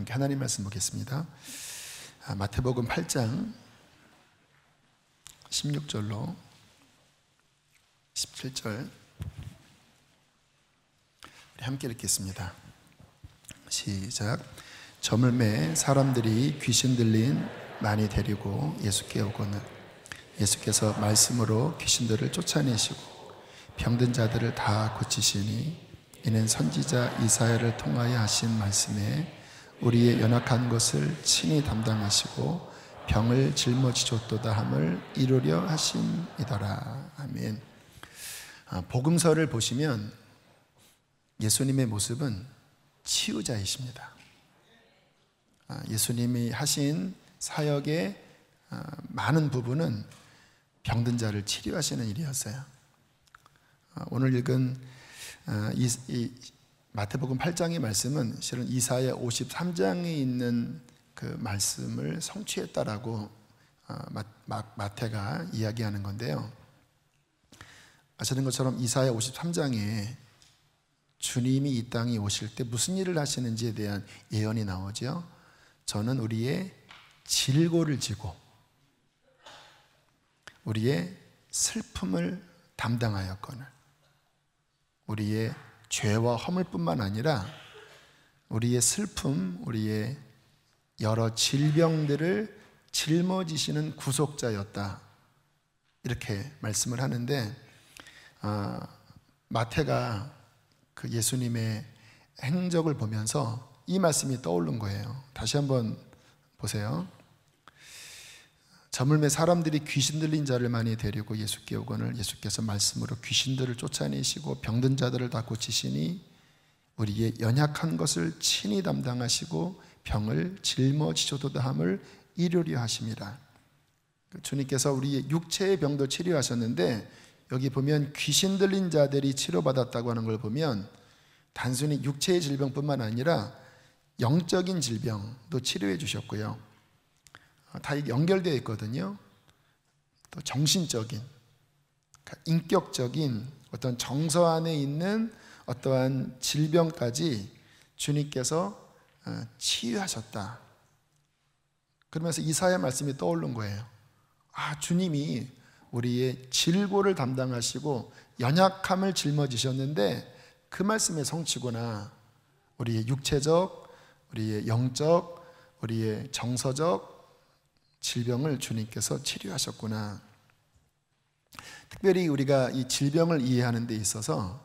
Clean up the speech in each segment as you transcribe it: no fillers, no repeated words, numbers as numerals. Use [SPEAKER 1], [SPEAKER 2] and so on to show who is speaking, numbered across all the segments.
[SPEAKER 1] 함께 하나님 말씀 보겠습니다. 마태복음 8장 16절로 17절 우리 함께 읽겠습니다. 시작. 저물매 사람들이 귀신 들린 많이 데리고 예수께 오거늘 예수께서 말씀으로 귀신들을 쫓아내시고 병든 자들을 다 고치시니 이는 선지자 이사야를 통하여 하신 말씀에 우리의 연약한 것을 친히 담당하시고 병을 짊어지셨도다 함을 이루려 하심이더라. 아멘. 복음서를 보시면 예수님의 모습은 치유자이십니다. 예수님이 하신 사역의 많은 부분은 병든 자를 치료하시는 일이었어요. 오늘 읽은 이 마태복음 8장의 말씀은 실은 이사야 53장에 있는 그 말씀을 성취했다라고 마태가 이야기하는 건데요. 아시는 것처럼 이사야 53장에 주님이 이 땅에 오실 때 무슨 일을 하시는지에 대한 예언이 나오죠. 저는 우리의 질고를 지고 우리의 슬픔을 담당하였거늘 우리의 죄와 허물뿐만 아니라 우리의 슬픔, 우리의 여러 질병들을 짊어지시는 구속자였다, 이렇게 말씀을 하는데 마태가 그 예수님의 행적을 보면서 이 말씀이 떠오른 거예요. 다시 한번 보세요. 저물매 사람들이 귀신 들린 자를 많이 데리고 예수께 오거늘 예수께서 말씀으로 귀신들을 쫓아내시고 병든 자들을 다 고치시니 우리의 연약한 것을 친히 담당하시고 병을 짊어지셔도다 함을 이루려 하심이라. 주님께서 우리의 육체의 병도 치료하셨는데 여기 보면 귀신 들린 자들이 치료받았다고 하는 걸 보면 단순히 육체의 질병뿐만 아니라 영적인 질병도 치료해 주셨고요. 다 연결되어 있거든요. 또 정신적인, 인격적인 어떤 정서 안에 있는 어떠한 질병까지 주님께서 치유하셨다. 그러면서 이사야 말씀이 떠오른 거예요. 주님이 우리의 질고를 담당하시고 연약함을 짊어지셨는데 그 말씀의 성취구나. 우리의 육체적, 우리의 영적, 우리의 정서적 질병을 주님께서 치료하셨구나. 특별히 우리가 이 질병을 이해하는 데 있어서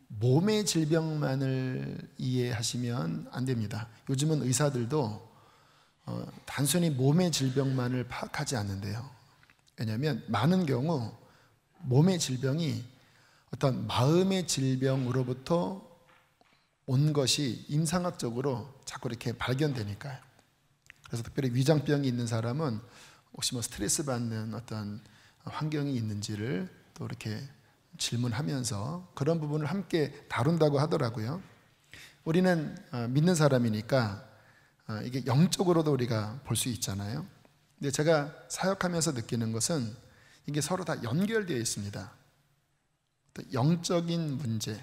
[SPEAKER 1] 몸의 질병만을 이해하시면 안 됩니다. 요즘은 의사들도 단순히 몸의 질병만을 파악하지 않는데요. 왜냐하면 많은 경우 몸의 질병이 어떤 마음의 질병으로부터 온 것이 임상학적으로 자꾸 이렇게 발견되니까요. 그래서 특별히 위장병이 있는 사람은 혹시 스트레스 받는 어떤 환경이 있는지를 또 이렇게 질문하면서 그런 부분을 함께 다룬다고 하더라고요. 우리는 믿는 사람이니까 이게 영적으로도 우리가 볼 수 있잖아요. 근데 제가 사역하면서 느끼는 것은 이게 서로 다 연결되어 있습니다. 또 영적인 문제,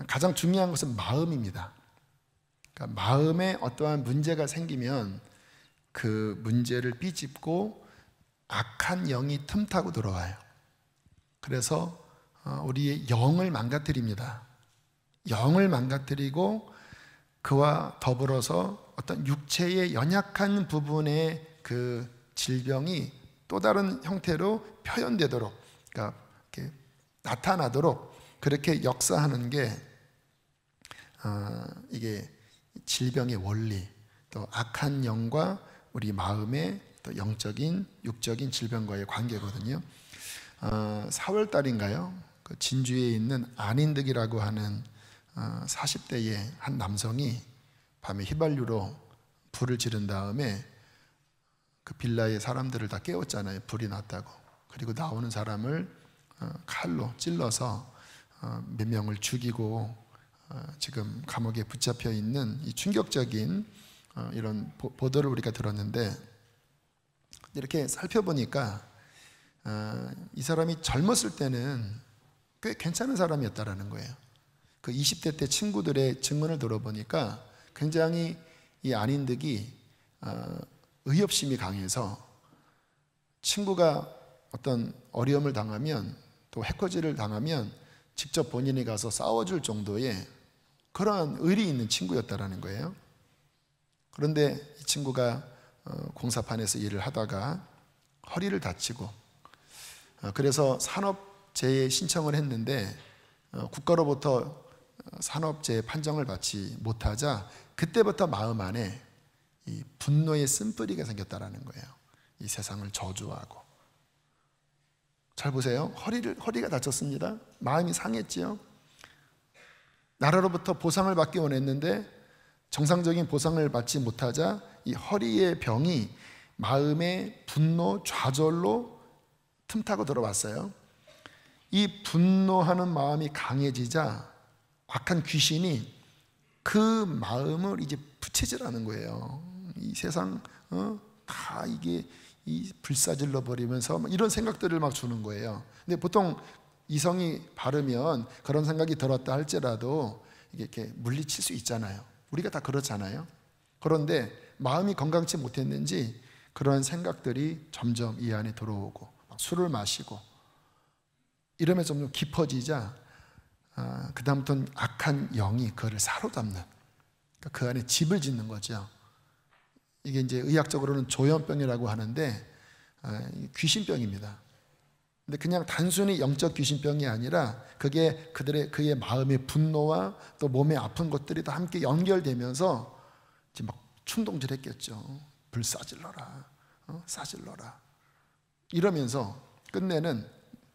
[SPEAKER 1] 가장 중요한 것은 마음입니다. 그러니까 마음에 어떠한 문제가 생기면 그 문제를 삐집고 악한 영이 틈타고 들어와요. 그래서 우리의 영을 망가뜨립니다. 영을 망가뜨리고 그와 더불어서 어떤 육체의 연약한 부분의 그 질병이 또 다른 형태로 표현되도록, 그러니까 이렇게 나타나도록 그렇게 역사하는 게 이게 질병의 원리, 또 악한 영과 우리 마음의 또 영적인, 육적인 질병과의 관계거든요. 4월 달인가요? 그 진주에 있는 안인득이라고 하는 40대의 한 남성이 밤에 휘발유로 불을 지른 다음에 그 빌라의 사람들을 다 깨웠잖아요. 불이 났다고. 그리고 나오는 사람을 칼로 찔러서 몇 명을 죽이고 지금 감옥에 붙잡혀 있는 이 충격적인 이런 보도를 우리가 들었는데, 이렇게 살펴보니까 이 사람이 젊었을 때는 꽤 괜찮은 사람이었다라는 거예요. 그 20대 때 친구들의 증언을 들어보니까 굉장히 이 안인득이 의협심이 강해서 친구가 어떤 어려움을 당하면 또 해코지를 당하면 직접 본인이 가서 싸워줄 정도의 그러한 의리 있는 친구였다라는 거예요. 그런데 이 친구가 공사판에서 일을 하다가 허리를 다치고 그래서 산업재해 신청을 했는데 국가로부터 산업재해 판정을 받지 못하자 그때부터 마음 안에 이 분노의 쓴뿌리가 생겼다라는 거예요. 이 세상을 저주하고. 잘 보세요. 허리가 다쳤습니다. 마음이 상했지요. 나라로부터 보상을 받기 원했는데 정상적인 보상을 받지 못하자 이 허리의 병이 마음의 분노, 좌절로 틈타고 들어왔어요. 이 분노하는 마음이 강해지자 악한 귀신이 그 마음을 이제 부채질하는 거예요. 이 세상 다 이게 이 불사질러 버리면서 이런 생각들을 막 주는 거예요. 근데 보통 이성이 바르면 그런 생각이 들었다 할지라도 이렇게 물리칠 수 있잖아요. 우리가 다 그렇잖아요. 그런데 마음이 건강치 못했는지 그런 생각들이 점점 이 안에 들어오고 술을 마시고 이러면 점점 깊어지자 그 다음부터는 악한 영이 그를 사로잡는, 그러니까 그 안에 집을 짓는 거죠. 이게 이제 의학적으로는 조현병이라고 하는데 귀신병입니다. 근데 그냥 단순히 영적 귀신병이 아니라 그게 그의 마음의 분노와 또 몸의 아픈 것들이 다 함께 연결되면서 이제 막 충동질했겠죠. 불사질러라, 사질러라 이러면서 끝내는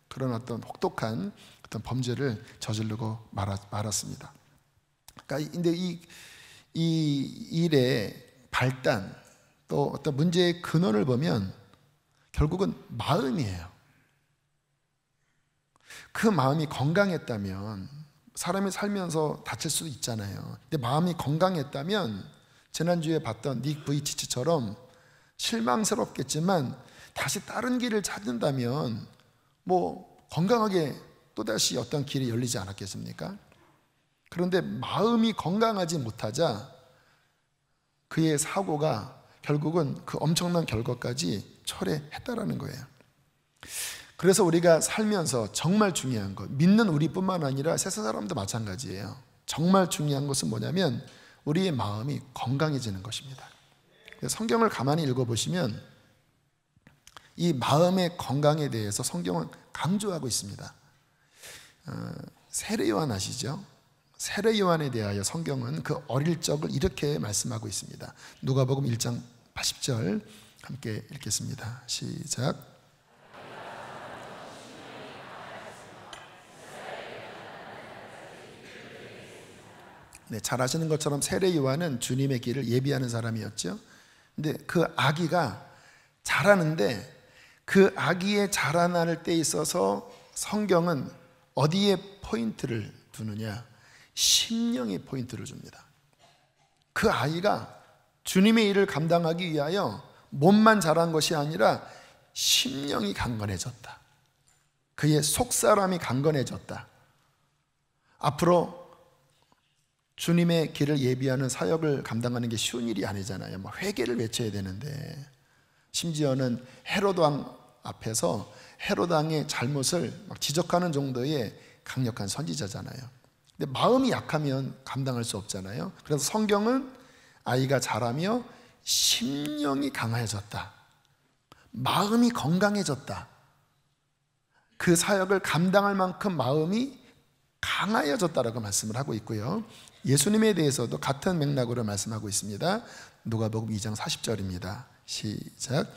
[SPEAKER 1] 그런 어떤 혹독한 어떤 범죄를 저지르고 말았습니다. 그러니까 근데 이 일의 발단 또 어떤 문제의 근원을 보면 결국은 마음이에요. 그 마음이 건강했다면 사람이 살면서 다칠 수도 있잖아요. 근데 마음이 건강했다면 지난주에 봤던 닉 부이치치처럼 실망스럽겠지만 다시 다른 길을 찾는다면 뭐 건강하게 또다시 어떤 길이 열리지 않았겠습니까? 그런데 마음이 건강하지 못하자 그의 사고가 결국은 그 엄청난 결과까지 초래했다라는 거예요. 그래서 우리가 살면서 정말 중요한 것, 믿는 우리뿐만 아니라 세상 사람도 마찬가지예요. 정말 중요한 것은 뭐냐면 우리의 마음이 건강해지는 것입니다. 성경을 가만히 읽어보시면 이 마음의 건강에 대해서 성경은 강조하고 있습니다. 세례 요한 아시죠? 세례 요한에 대하여 성경은 그 어릴 적을 이렇게 말씀하고 있습니다. 누가복음 1장 80절 함께 읽겠습니다. 시작. 네, 잘 아시는 것처럼 세례 요한은 주님의 길을 예비하는 사람이었죠. 근데 그 아기가 자라는데 그 아기의 자라날 때 있어서 성경은 어디에 포인트를 두느냐? 심령에 포인트를 줍니다. 그 아이가 주님의 일을 감당하기 위하여 몸만 자란 것이 아니라 심령이 강건해졌다. 그의 속사람이 강건해졌다. 앞으로 주님의 길을 예비하는 사역을 감당하는 게 쉬운 일이 아니잖아요. 뭐 회개를 외쳐야 되는데 심지어는 헤롯 왕 앞에서 헤롯 왕의 잘못을 막 지적하는 정도의 강력한 선지자잖아요. 근데 마음이 약하면 감당할 수 없잖아요. 그래서 성경은 아이가 자라며 심령이 강해졌다, 마음이 건강해졌다, 그 사역을 감당할 만큼 마음이 강하여졌다라고 말씀을 하고 있고요. 예수님에 대해서도 같은 맥락으로 말씀하고 있습니다. 누가복음 2장 40절입니다. 시작.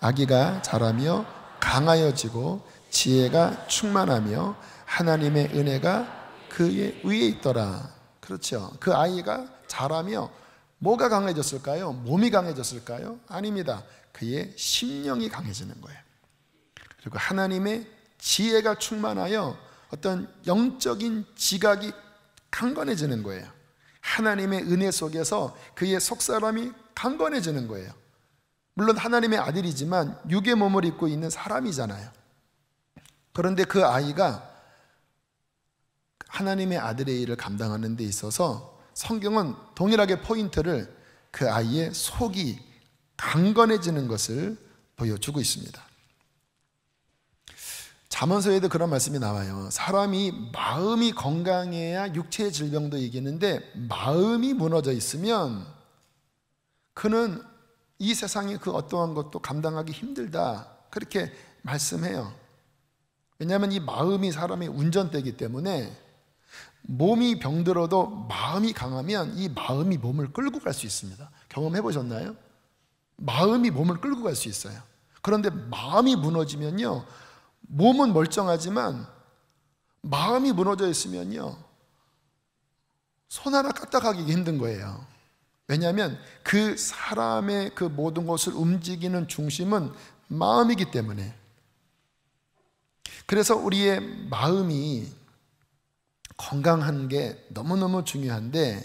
[SPEAKER 1] 아기가 자라며 강하여지고 지혜가 충만하며 하나님의 은혜가 그의 위에 있더라. 그렇죠. 그 아이가 자라며 뭐가 강해졌을까요? 몸이 강해졌을까요? 아닙니다. 그의 심령이 강해지는 거예요. 그리고 하나님의 지혜가 충만하여 어떤 영적인 지각이 강건해지는 거예요. 하나님의 은혜 속에서 그의 속사람이 강건해지는 거예요. 물론 하나님의 아들이지만 육의 몸을 입고 있는 사람이잖아요. 그런데 그 아이가 하나님의 아들의 일을 감당하는 데 있어서 성경은 동일하게 포인트를 그 아이의 속이 강건해지는 것을 보여주고 있습니다. 잠언서에도 그런 말씀이 나와요. 사람이 마음이 건강해야 육체의 질병도 이기는데 마음이 무너져 있으면 그는 이 세상의 그 어떠한 것도 감당하기 힘들다, 그렇게 말씀해요. 왜냐하면 이 마음이 사람의 운전대이기 때문에 몸이 병들어도 마음이 강하면 이 마음이 몸을 끌고 갈 수 있습니다. 경험해 보셨나요? 마음이 몸을 끌고 갈 수 있어요. 그런데 마음이 무너지면요, 몸은 멀쩡하지만 마음이 무너져 있으면요, 손 하나 까딱하기 힘든 거예요. 왜냐하면 그 사람의 그 모든 것을 움직이는 중심은 마음이기 때문에. 그래서 우리의 마음이 건강한 게 너무너무 중요한데,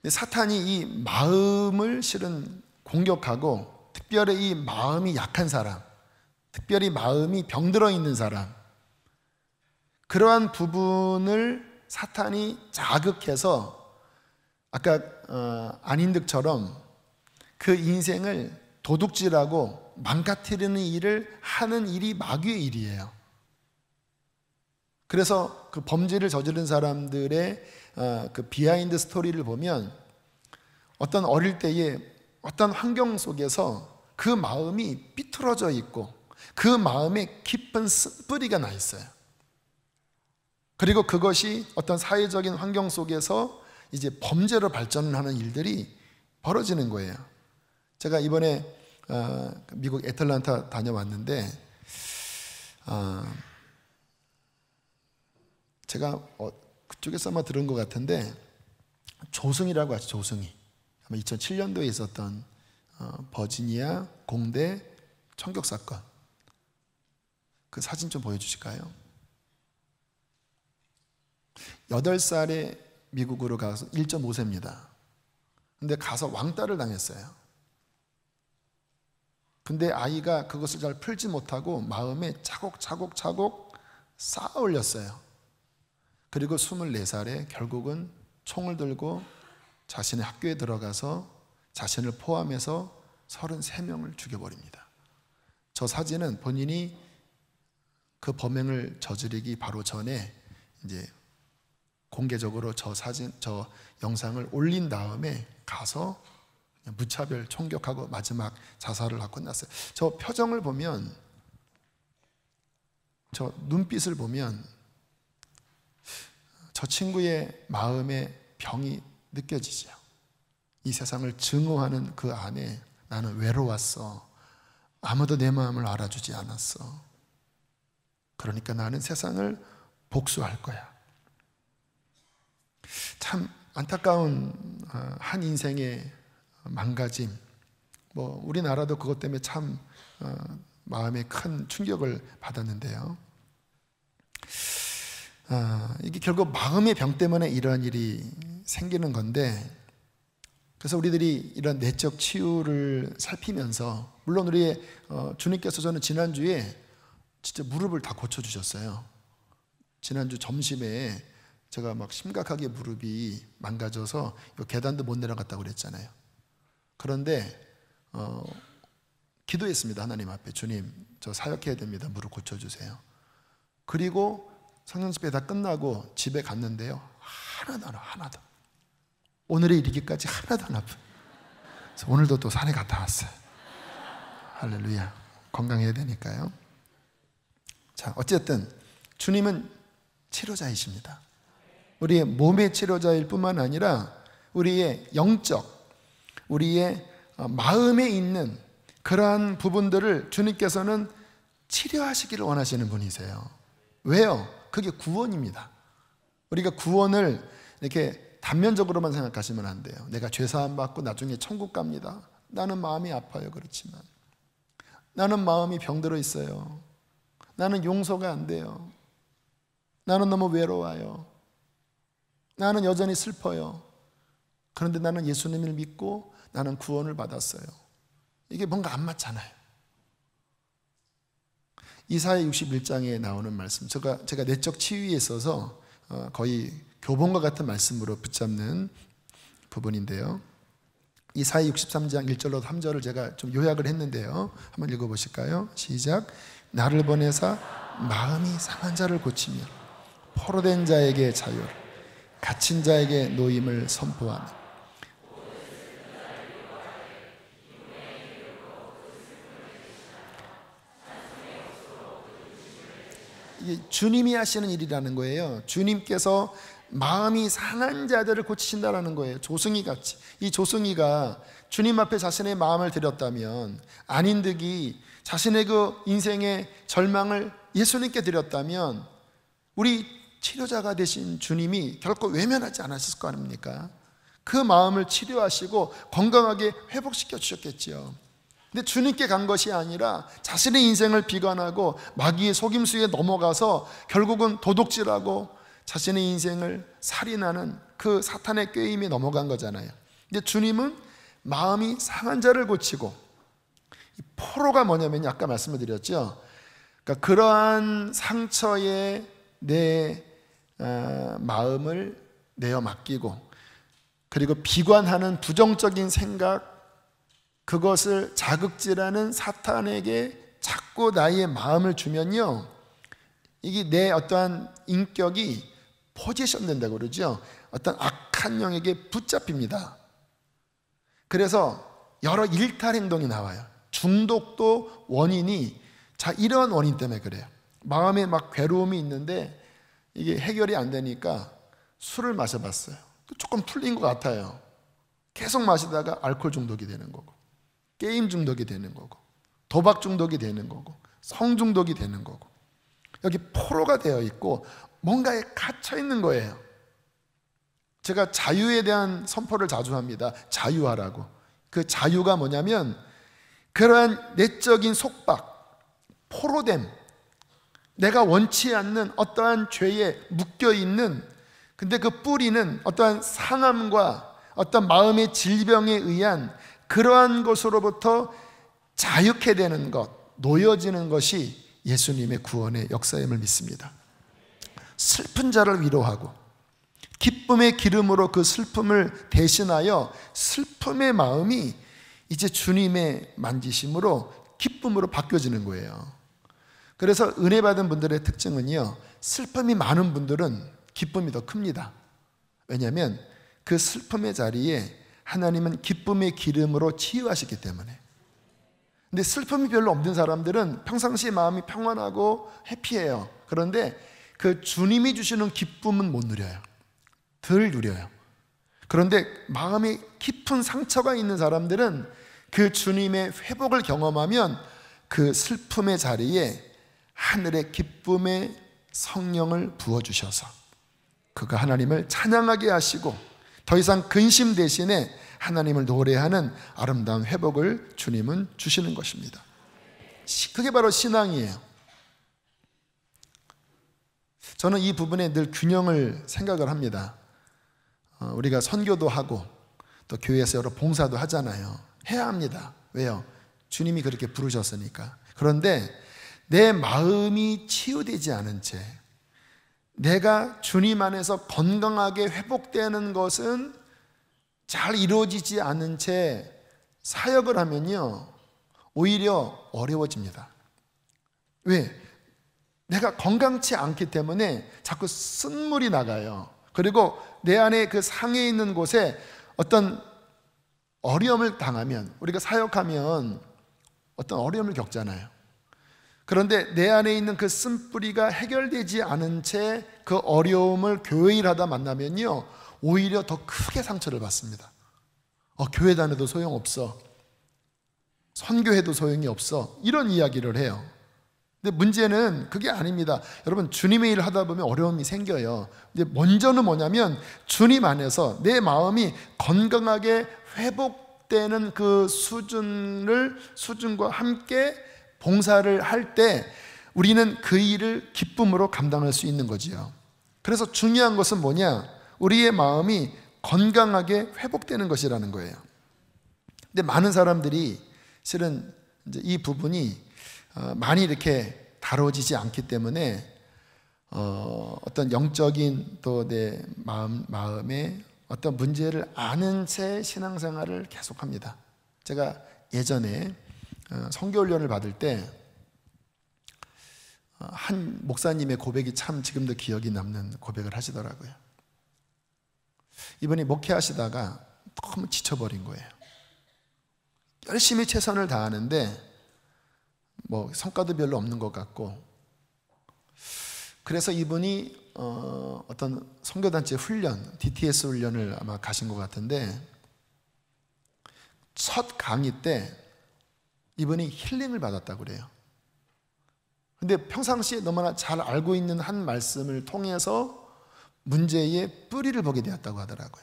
[SPEAKER 1] 사탄이 이 마음을 실은 공격하고, 특별히 이 마음이 약한 사람, 특별히 마음이 병들어 있는 사람, 그러한 부분을 사탄이 자극해서 아까 안인득처럼 그 인생을 도둑질하고 망가뜨리는 일을 하는 일이 마귀의 일이에요. 그래서 그 범죄를 저지른 사람들의 그 비하인드 스토리를 보면 어떤 어릴 때에 어떤 환경 속에서 그 마음이 삐뚤어져 있고 그 마음에 깊은 뿌리가 나 있어요. 그리고 그것이 어떤 사회적인 환경 속에서 이제 범죄로 발전하는 일들이 벌어지는 거예요. 제가 이번에 미국 애틀랜타 다녀왔는데 제가 그쪽에서 아마 들은 것 같은데, 조승이라고 하죠. 조승이 아마 2007년도에 있었던 버지니아 공대 총격 사건, 그 사진 좀 보여주실까요? 8살에 미국으로 가서 1.5세입니다. 근데 가서 왕따를 당했어요. 근데 아이가 그것을 잘 풀지 못하고 마음에 차곡차곡 쌓아 올렸어요. 그리고 24살에 결국은 총을 들고 자신의 학교에 들어가서 자신을 포함해서 33명을 죽여버립니다. 저 사진은 본인이 그 범행을 저지르기 바로 전에 이제 공개적으로 저 영상을 올린 다음에 가서 무차별 총격하고 마지막 자살을 하고 끝났어요. 저 표정을 보면, 저 눈빛을 보면 저 친구의 마음의 병이 느껴지죠. 이 세상을 증오하는 그 안에 나는 외로웠어. 아무도 내 마음을 알아주지 않았어. 그러니까 나는 세상을 복수할 거야. 참 안타까운 한 인생의 망가짐. 우리나라도 그것 때문에 참 마음에 큰 충격을 받았는데요. 이게 결국 마음의 병 때문에 이러한 일이 생기는 건데, 그래서 우리들이 이런 내적 치유를 살피면서, 물론 우리의 주님께서 저는 지난주에 진짜 무릎을 다 고쳐주셨어요. 지난주 점심에 제가 막 심각하게 무릎이 망가져서 계단도 못 내려갔다고 그랬잖아요. 그런데 기도했습니다. 하나님 앞에, 주님 저 사역해야 됩니다. 무릎 고쳐주세요. 그리고 성령 집회 다 끝나고 집에 갔는데요, 하나도 안 아파. 하나도. 오늘에 이르기까지 하나도 안 아파. 그래서 오늘도 또 산에 갔다 왔어요. 할렐루야. 건강해야 되니까요. 자, 어쨌든 주님은 치료자이십니다. 우리의 몸의 치료자일 뿐만 아니라 우리의 영적, 우리의 마음에 있는 그러한 부분들을 주님께서는 치료하시기를 원하시는 분이세요. 왜요? 그게 구원입니다. 우리가 구원을 이렇게 단면적으로만 생각하시면 안 돼요. 내가 죄사함 받고 나중에 천국 갑니다. 나는 마음이 아파요. 그렇지만 나는 마음이 병들어 있어요. 나는 용서가 안 돼요. 나는 너무 외로워요. 나는 여전히 슬퍼요. 그런데 나는 예수님을 믿고 나는 구원을 받았어요. 이게 뭔가 안 맞잖아요. 이사야 61장에 나오는 말씀, 제가 내적 치유에 있어서 거의 교본과 같은 말씀으로 붙잡는 부분인데요. 이사야 63장 1절로 3절을 제가 좀 요약을 했는데요. 한번 읽어보실까요? 시작. 나를 보내사 마음이 상한 자를 고치며 포로된 자에게 자유를, 갇힌 자에게 노임을 선포하며. 이게 주님이 하시는 일이라는 거예요. 주님께서 마음이 상한 자들을 고치신다라는 거예요. 조승이 같이. 이 조승이가 주님 앞에 자신의 마음을 드렸다면, 안인득이 자신의 그 인생의 절망을 예수님께 드렸다면, 우리 치료자가 되신 주님이 결코 외면하지 않으셨을 거 아닙니까? 그 마음을 치료하시고 건강하게 회복시켜 주셨겠지요. 근데 주님께 간 것이 아니라 자신의 인생을 비관하고 마귀의 속임수에 넘어가서 결국은 도둑질하고 자신의 인생을 살인하는 그 사탄의 꾀임에 넘어간 거잖아요. 근데 주님은 마음이 상한 자를 고치고, 이 포로가 뭐냐면 아까 말씀을 드렸죠. 그러니까 그러한 상처에 내 마음을 내어 맡기고, 그리고 비관하는 부정적인 생각, 그것을 자극질하는 사탄에게 자꾸 나의 마음을 주면요, 이게 내 어떠한 인격이 포지션 된다고 그러죠. 어떤 악한 영에게 붙잡힙니다. 그래서 여러 일탈 행동이 나와요. 중독도 원인이 이런 원인 때문에 그래요. 마음에 막 괴로움이 있는데 이게 해결이 안 되니까 술을 마셔봤어요. 조금 풀린 것 같아요. 계속 마시다가 알코올 중독이 되는 거고, 게임 중독이 되는 거고, 도박 중독이 되는 거고, 성 중독이 되는 거고, 여기 포로가 되어 있고 뭔가에 갇혀 있는 거예요. 제가 자유에 대한 선포를 자주 합니다. 자유하라고. 그 자유가 뭐냐면 그러한 내적인 속박, 포로됨, 내가 원치 않는 어떠한 죄에 묶여있는, 근데 그 뿌리는 어떠한 상함과 어떤 마음의 질병에 의한 그러한 것으로부터 자유케 되는 것, 놓여지는 것이 예수님의 구원의 역사임을 믿습니다. 슬픈 자를 위로하고 기쁨의 기름으로 그 슬픔을 대신하여 슬픔의 마음이 이제 주님의 만지심으로 기쁨으로 바뀌어지는 거예요. 그래서 은혜 받은 분들의 특징은요, 슬픔이 많은 분들은 기쁨이 더 큽니다. 왜냐하면 그 슬픔의 자리에 하나님은 기쁨의 기름으로 치유하시기 때문에. 근데 슬픔이 별로 없는 사람들은 평상시에 마음이 평안하고 해피해요. 그런데 그 주님이 주시는 기쁨은 못 누려요. 덜 누려요. 그런데 마음에 깊은 상처가 있는 사람들은 그 주님의 회복을 경험하면 그 슬픔의 자리에 하늘의 기쁨의 성령을 부어주셔서 그가 하나님을 찬양하게 하시고 더 이상 근심 대신에 하나님을 노래하는 아름다운 회복을 주님은 주시는 것입니다. 그게 바로 신앙이에요. 저는 이 부분에 늘 균형을 생각을 합니다. 우리가 선교도 하고 또 교회에서 여러 봉사도 하잖아요. 해야 합니다. 왜요? 주님이 그렇게 부르셨으니까. 그런데 내 마음이 치유되지 않은 채 내가 주님 안에서 건강하게 회복되는 것은 잘 이루어지지 않은 채 사역을 하면요, 오히려 어려워집니다. 왜? 내가 건강치 않기 때문에 자꾸 쓴물이 나가요. 그리고 내 안에 그 상해 있는 곳에 어떤 어려움을 당하면, 우리가 사역하면 어떤 어려움을 겪잖아요. 그런데 내 안에 있는 그 쓴뿌리가 해결되지 않은 채 그 어려움을 교회 일하다 만나면요, 오히려 더 크게 상처를 받습니다. 교회 다녀도 소용없어, 선교해도 소용이 없어, 이런 이야기를 해요. 근데 문제는 그게 아닙니다. 여러분, 주님의 일을 하다 보면 어려움이 생겨요. 근데 먼저는 뭐냐면 주님 안에서 내 마음이 건강하게 회복되는 그 수준과 함께 봉사를 할 때 우리는 그 일을 기쁨으로 감당할 수 있는 거지요. 그래서 중요한 것은 뭐냐? 우리의 마음이 건강하게 회복되는 것이라는 거예요. 근데 많은 사람들이 실은 이제 이 부분이 많이 이렇게 다뤄지지 않기 때문에 어떤 영적인 또 내 마음에 어떤 문제를 아는 채 신앙생활을 계속합니다. 제가 예전에 선교훈련을 받을 때 한 목사님의 고백이 참 지금도 기억이 남는 고백을 하시더라고요. 이분이 목회하시다가 너무 지쳐버린 거예요. 열심히 최선을 다하는데 뭐 성과도 별로 없는 것 같고, 그래서 이분이 어떤 선교단체 훈련, DTS 훈련을 아마 가신 것 같은데, 첫 강의 때 이분이 힐링을 받았다고 그래요. 근데 평상시에 너무나 잘 알고 있는 한 말씀을 통해서 문제의 뿌리를 보게 되었다고 하더라고요.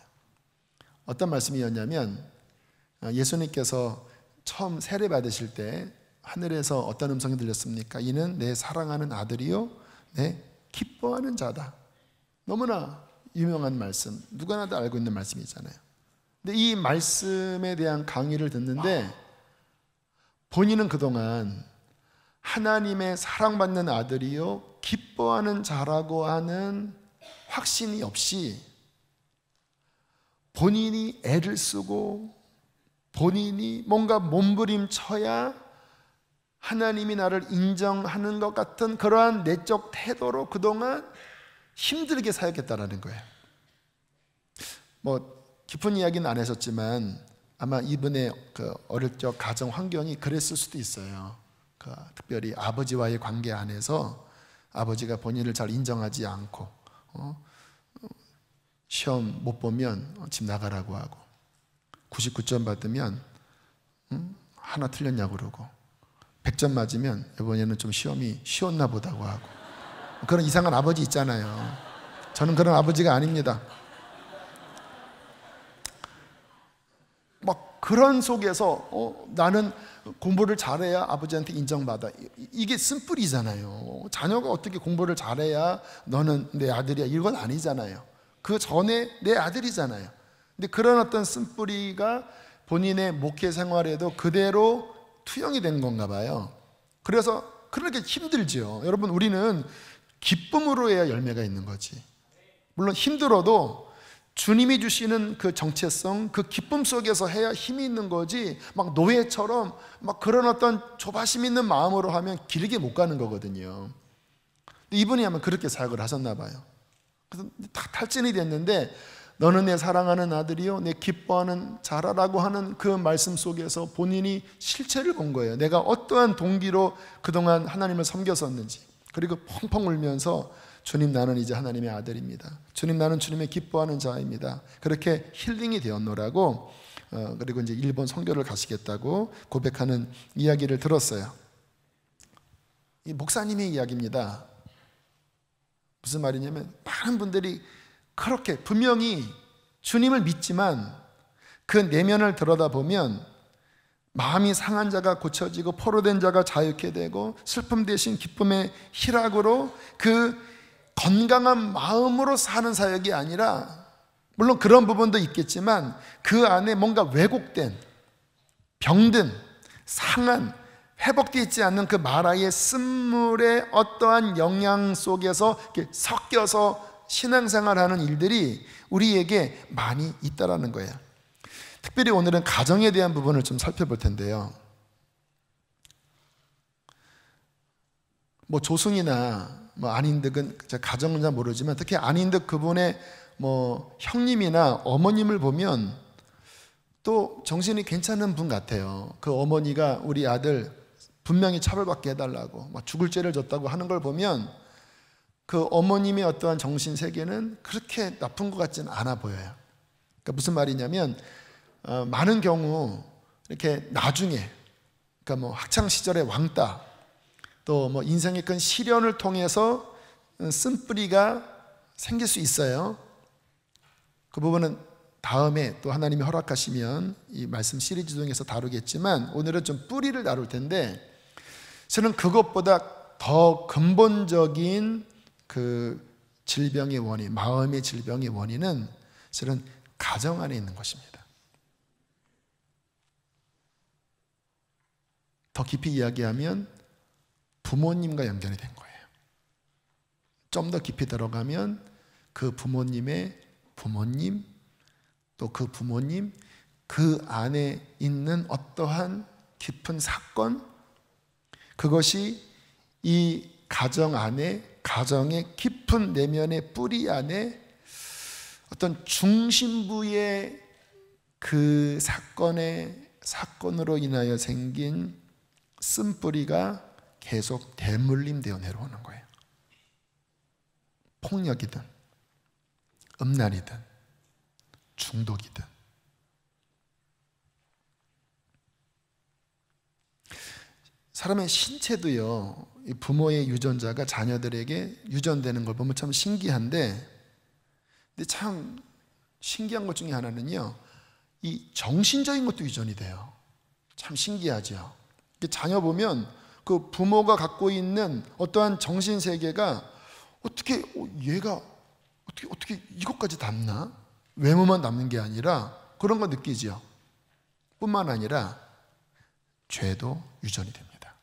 [SPEAKER 1] 어떤 말씀이었냐면, 예수님께서 처음 세례 받으실 때 하늘에서 어떤 음성이 들렸습니까? 이는 내 사랑하는 아들이요 내 기뻐하는 자다. 너무나 유명한 말씀, 누구나 다 알고 있는 말씀이잖아요. 근데 이 말씀에 대한 강의를 듣는데 본인은 그동안 하나님의 사랑받는 아들이요 기뻐하는 자라고 하는 확신이 없이 본인이 애를 쓰고 본인이 뭔가 몸부림쳐야 하나님이 나를 인정하는 것 같은 그러한 내적 태도로 그동안 힘들게 사역했다라는 거예요. 뭐 깊은 이야기는 안 하셨지만 아마 이분의 그 어릴 적 가정 환경이 그랬을 수도 있어요. 특별히 아버지와의 관계 안에서 아버지가 본인을 잘 인정하지 않고 시험 못 보면 집 나가라고 하고 99점 받으면 하나 틀렸냐고 그러고 100점 맞으면 이번에는 좀 시험이 쉬웠나 보다고 하고 그런 이상한 아버지 있잖아요. 저는 그런 아버지가 아닙니다. 막 그런 속에서 나는 공부를 잘해야 아버지한테 인정받아. 이게 쓴뿌리잖아요. 자녀가 어떻게 공부를 잘해야 너는 내 아들이야, 이건 아니잖아요. 그 전에 내 아들이잖아요. 근데 그런 어떤 쓴뿌리가 본인의 목회 생활에도 그대로 투영이 된 건가 봐요. 그래서 그렇게 힘들죠. 여러분, 우리는 기쁨으로 해야 열매가 있는 거지. 물론 힘들어도 주님이 주시는 그 정체성, 그 기쁨 속에서 해야 힘이 있는 거지, 막 노예처럼 막 그런 어떤 조바심 있는 마음으로 하면 길게 못 가는 거거든요. 근데 이분이 아마 그렇게 사역을 하셨나 봐요. 그래서 다 탈진이 됐는데 너는 내 사랑하는 아들이요 내 기뻐하는 자라라고 하는 그 말씀 속에서 본인이 실체를 본 거예요. 내가 어떠한 동기로 그동안 하나님을 섬겼었는지. 그리고 펑펑 울면서 주님, 나는 이제 하나님의 아들입니다. 주님, 나는 주님의 기뻐하는 자입니다. 그렇게 힐링이 되었노라고 그리고 이제 일본 선교를 가시겠다고 고백하는 이야기를 들었어요. 이 목사님의 이야기입니다. 무슨 말이냐면 많은 분들이 그렇게 분명히 주님을 믿지만 그 내면을 들여다보면 마음이 상한 자가 고쳐지고 포로된 자가 자유케 되고 슬픔 대신 기쁨의 희락으로 그 건강한 마음으로 사는 사역이 아니라, 물론 그런 부분도 있겠지만 그 안에 뭔가 왜곡된, 병든, 상한, 회복되어 있지 않는 그 마라의 쓴물의 어떠한 영향 속에서 이렇게 섞여서 신앙생활하는 일들이 우리에게 많이 있다라는 거예요. 특별히 오늘은 가정에 대한 부분을 좀 살펴볼 텐데요. 뭐 조승이나 뭐 안인득은 가정은 잘 모르지만 특히 안인득 그분의 뭐 형님이나 어머님을 보면 또 정신이 괜찮은 분 같아요. 그 어머니가 우리 아들 분명히 차별받게 해달라고 막 죽을 죄를 졌다고 하는 걸 보면 그 어머님의 어떠한 정신 세계는 그렇게 나쁜 것 같지는 않아 보여요. 그러니까 무슨 말이냐면 많은 경우 이렇게 나중에, 그러니까 뭐 학창 시절의 왕따, 또 뭐 인생의 큰 시련을 통해서 쓴뿌리가 생길 수 있어요. 그 부분은 다음에 또 하나님이 허락하시면 이 말씀 시리즈 중에서 다루겠지만 오늘은 좀 뿌리를 다룰 텐데, 저는 그것보다 더 근본적인 그 질병의 원인, 마음의 질병의 원인은 저는 가정 안에 있는 것입니다. 더 깊이 이야기하면 부모님과 연결이 된 거예요. 좀 더 깊이 들어가면 그 부모님의 부모님, 또 그 부모님, 그 안에 있는 어떠한 깊은 사건, 그것이 이 가정 안에, 가정의 깊은 내면의 뿌리 안에 어떤 중심부의 그 사건으로 인하여 생긴 쓴뿌리가 계속 대물림되어 내려오는 거예요. 폭력이든 음란이든 중독이든. 사람의 신체도요, 부모의 유전자가 자녀들에게 유전되는 걸 보면 참 신기한데, 근데 참 신기한 것 중에 하나는요, 이 정신적인 것도 유전이 돼요. 참 신기하죠. 자녀 보면 그 부모가 갖고 있는 어떠한 정신 세계가 어떻게 얘가 어떻게 이것까지 닮나? 외모만 닮는 게 아니라 그런 거 느끼죠. 뿐만 아니라 죄도 유전이 됩니다.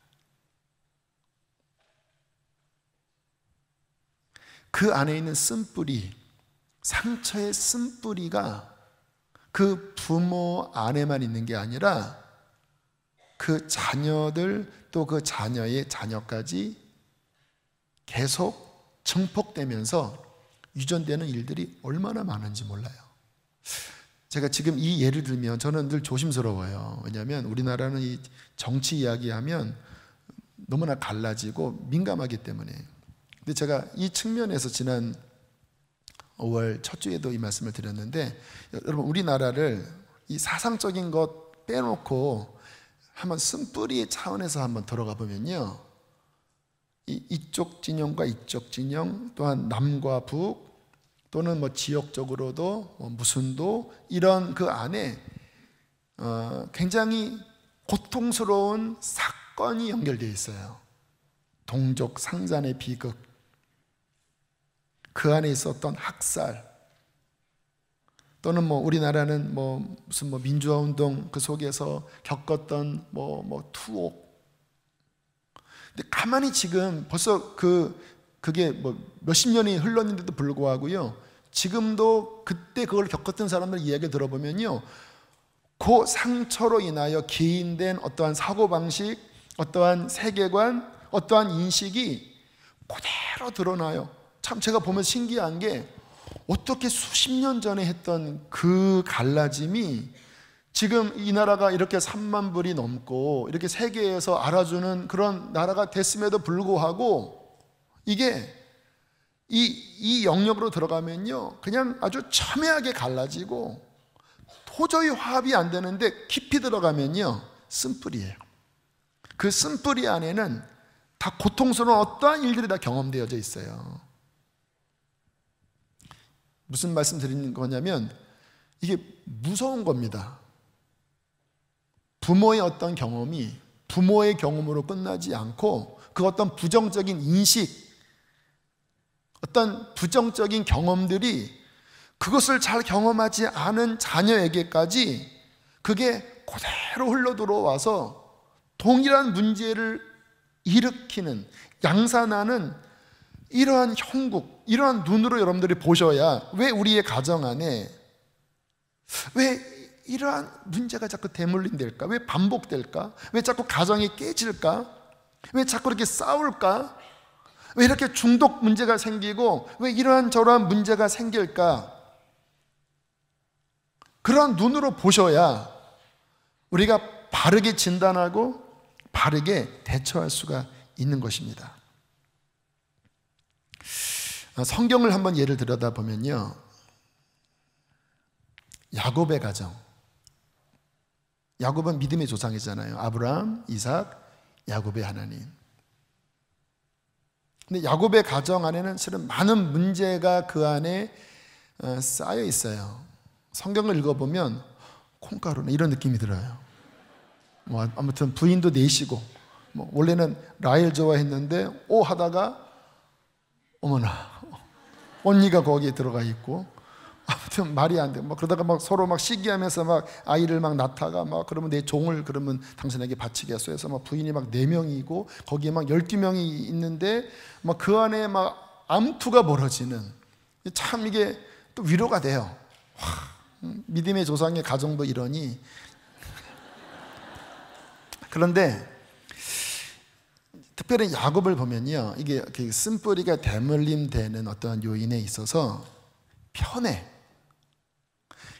[SPEAKER 1] 그 안에 있는 쓴뿌리, 상처의 쓴뿌리가 그 부모 안에만 있는 게 아니라 그 자녀들, 또 그 자녀의 자녀까지 계속 증폭되면서 유전되는 일들이 얼마나 많은지 몰라요. 제가 지금 이 예를 들면 저는 늘 조심스러워요. 왜냐하면 우리나라는 이 정치 이야기하면 너무나 갈라지고 민감하기 때문에. 근데 제가 이 측면에서 지난 5월 첫 주에도 이 말씀을 드렸는데, 여러분 우리나라를 이 사상적인 것 빼놓고 한번 쓴뿌리의 차원에서 한번 들어가 보면요, 이쪽 진영과 이쪽 진영, 또한 남과 북, 또는 뭐 지역적으로도 뭐 무슨도, 이런 그 안에 굉장히 고통스러운 사건이 연결되어 있어요. 동족 상잔의 비극, 그 안에 있었던 학살, 또는 뭐 우리나라는 뭐 무슨 뭐 민주화 운동 그 속에서 겪었던 뭐 투옥. 근데 가만히 지금 벌써 그게 뭐 몇십 년이 흘렀는데도 불구하고요, 지금도 그때 그걸 겪었던 사람들 이야기 들어보면요, 그 상처로 인하여 기인된 어떠한 사고방식, 어떠한 세계관, 어떠한 인식이 그대로 드러나요. 참 제가 보면 신기한 게, 어떻게 수십 년 전에 했던 그 갈라짐이 지금 이 나라가 이렇게 3만 불이 넘고 이렇게 세계에서 알아주는 그런 나라가 됐음에도 불구하고, 이게 이 영역으로 들어가면요, 그냥 아주 첨예하게 갈라지고 도저히 화합이 안 되는데, 깊이 들어가면요 쓴뿌리예요. 그 쓴뿌리 안에는 다 고통스러운 어떠한 일들이 다 경험되어져 있어요. 무슨 말씀 드리는 거냐면, 이게 무서운 겁니다. 부모의 어떤 경험이 부모의 경험으로 끝나지 않고, 그 어떤 부정적인 인식, 어떤 부정적인 경험들이 그것을 잘 경험하지 않은 자녀에게까지 그게 그대로 흘러 들어와서 동일한 문제를 일으키는, 양산하는 이러한 형국, 이러한 눈으로 여러분들이 보셔야, 왜 우리의 가정 안에 왜 이러한 문제가 자꾸 대물림될까? 왜 반복될까? 왜 자꾸 가정이 깨질까? 왜 자꾸 이렇게 싸울까? 왜 이렇게 중독 문제가 생기고 왜 이러한 저러한 문제가 생길까? 그러한 눈으로 보셔야 우리가 바르게 진단하고 바르게 대처할 수가 있는 것입니다. 성경을 한번 예를 들여다보면요, 야곱의 가정, 야곱은 믿음의 조상이잖아요. 아브라함, 이삭, 야곱의 하나님. 근데 야곱의 가정 안에는 실은 많은 문제가 그 안에 쌓여 있어요. 성경을 읽어보면 콩가루네 이런 느낌이 들어요. 뭐 아무튼 부인도 넷이고, 뭐 원래는 라헬 좋아했는데 하다가 어머나 언니가 거기에 들어가 있고, 아무튼 말이 안 돼. 막 그러다가 막 서로 막 시기하면서 막 아이를 막 낳다가 막 그러면 내 종을 그러면 당신에게 바치겠소 해서 막 부인이 막 4명이고 거기에 막 12명이 있는데 막 그 안에 막 암투가 벌어지는, 참 이게 또 위로가 돼요. 믿음의 조상의 가정도 이러니. 그런데 특별히 야곱을 보면요, 이게 쓴뿌리가 대물림 되는 어떤 요인에 있어서 편애.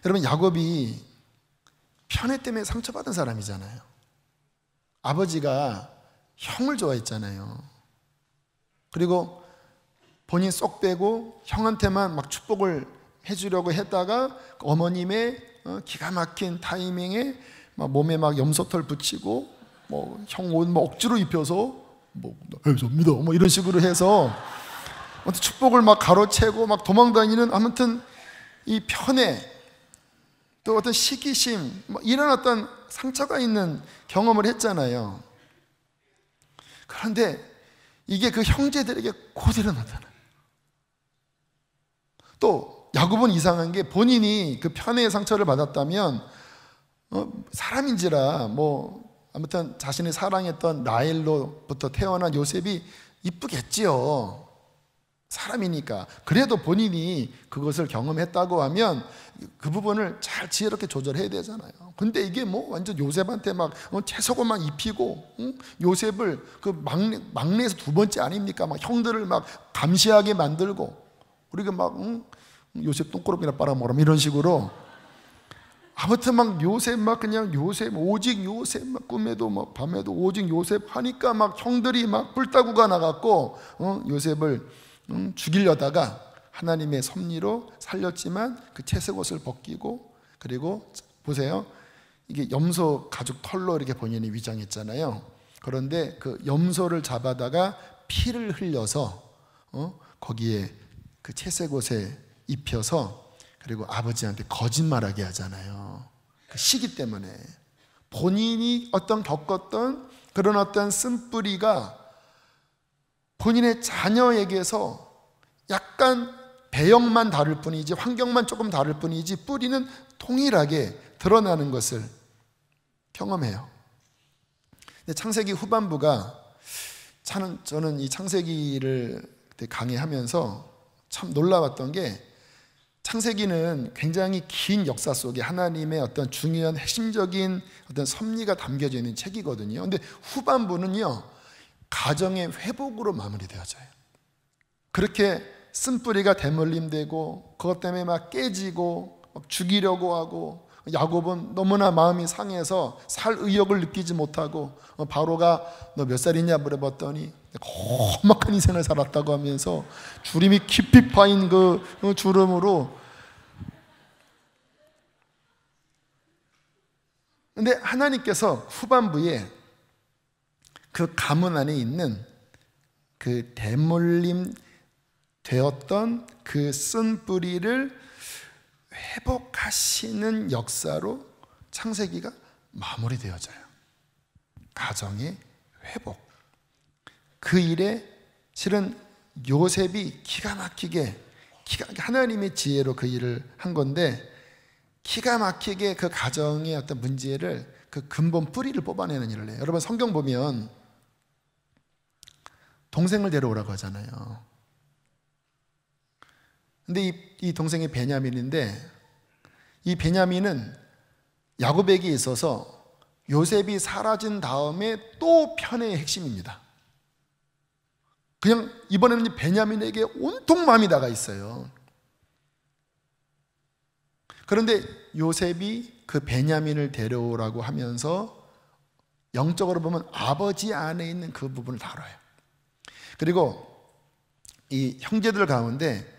[SPEAKER 1] 여러분, 야곱이 편애 때문에 상처받은 사람이잖아요. 아버지가 형을 좋아했잖아요. 그리고 본인 쏙 빼고 형한테만 막 축복을 해주려고 했다가 어머님의 기가 막힌 타이밍에 막 몸에 막 염소털 붙이고 뭐 형 옷 막 억지로 입혀서 뭐 감사합니다 뭐 이런 식으로 해서 축복을 막 가로채고 막 도망다니는, 아무튼 이 편애, 또 어떤 시기심, 뭐 이런 어떤 상처가 있는 경험을 했잖아요. 그런데 이게 그 형제들에게 곧이로 나타나요. 또 야곱은 이상한 게, 본인이 그 편애의 상처를 받았다면 사람인지라 뭐 아무튼 자신이 사랑했던 라헬로부터 태어난 요셉이 이쁘겠지요. 사람이니까. 그래도 본인이 그것을 경험했다고 하면 그 부분을 잘 지혜롭게 조절해야 되잖아요. 근데 이게 뭐 완전 요셉한테 막 채석옷만 입히고, 요셉을 그 막내에서 두 번째 아닙니까? 막 형들을 막 감시하게 만들고, 우리가 막 요셉 똥꼬락이나 빨아먹으라 이런 식으로, 아무튼 막 요셉 막 그냥 요셉, 오직 요셉, 막 꿈에도 막 밤에도 오직 요셉 하니까 막 형들이 막 뿔따구가 나갔고 요셉을 죽이려다가 하나님의 섭리로 살렸지만 그 채색옷을 벗기고, 그리고 보세요, 이게 염소 가죽 털로 이렇게 본인이 위장했잖아요. 그런데 그 염소를 잡아다가 피를 흘려서 거기에 그 채색옷에 입혀서, 그리고 아버지한테 거짓말하게 하잖아요. 그 시기 때문에 본인이 겪었던 그런 어떤 쓴뿌리가 본인의 자녀에게서 약간 배역만 다를 뿐이지, 환경만 조금 다를 뿐이지 뿌리는 동일하게 드러나는 것을 경험해요. 근데 창세기 후반부가, 저는 이 창세기를 강의하면서 참 놀라웠던 게, 창세기는 굉장히 긴 역사 속에 하나님의 어떤 중요한 핵심적인 어떤 섭리가 담겨져 있는 책이거든요. 근데 후반부는요, 가정의 회복으로 마무리되어져요. 그렇게 쓴뿌리가 대물림되고 그것 때문에 막 깨지고 막 죽이려고 하고, 야곱은 너무나 마음이 상해서 살 의욕을 느끼지 못하고, 바로가 너 몇 살이냐 물어봤더니 험악한 인생을 살았다고 하면서 주름이 깊이 파인 그 주름으로. 근데 하나님께서 후반부에 그 가문 안에 있는 그 대물림 되었던 그 쓴뿌리를 회복하시는 역사로 창세기가 마무리되어져요. 가정의 회복. 그 일에 실은 요셉이 기가 막히게 하나님의 지혜로 그 일을 한 건데, 기가 막히게 그 가정의 어떤 문제를, 그 근본 뿌리를 뽑아내는 일을 해요. 여러분, 성경 보면 동생을 데려오라고 하잖아요. 근데 이 동생이 베냐민인데, 이 베냐민은 야곱에게 있어서 요셉이 사라진 다음에 또 편애의 핵심입니다. 그냥 이번에는 베냐민에게 온통 마음이 나가 있어요. 그런데 요셉이 그 베냐민을 데려오라고 하면서 영적으로 보면 아버지 안에 있는 그 부분을 다뤄요. 그리고 이 형제들 가운데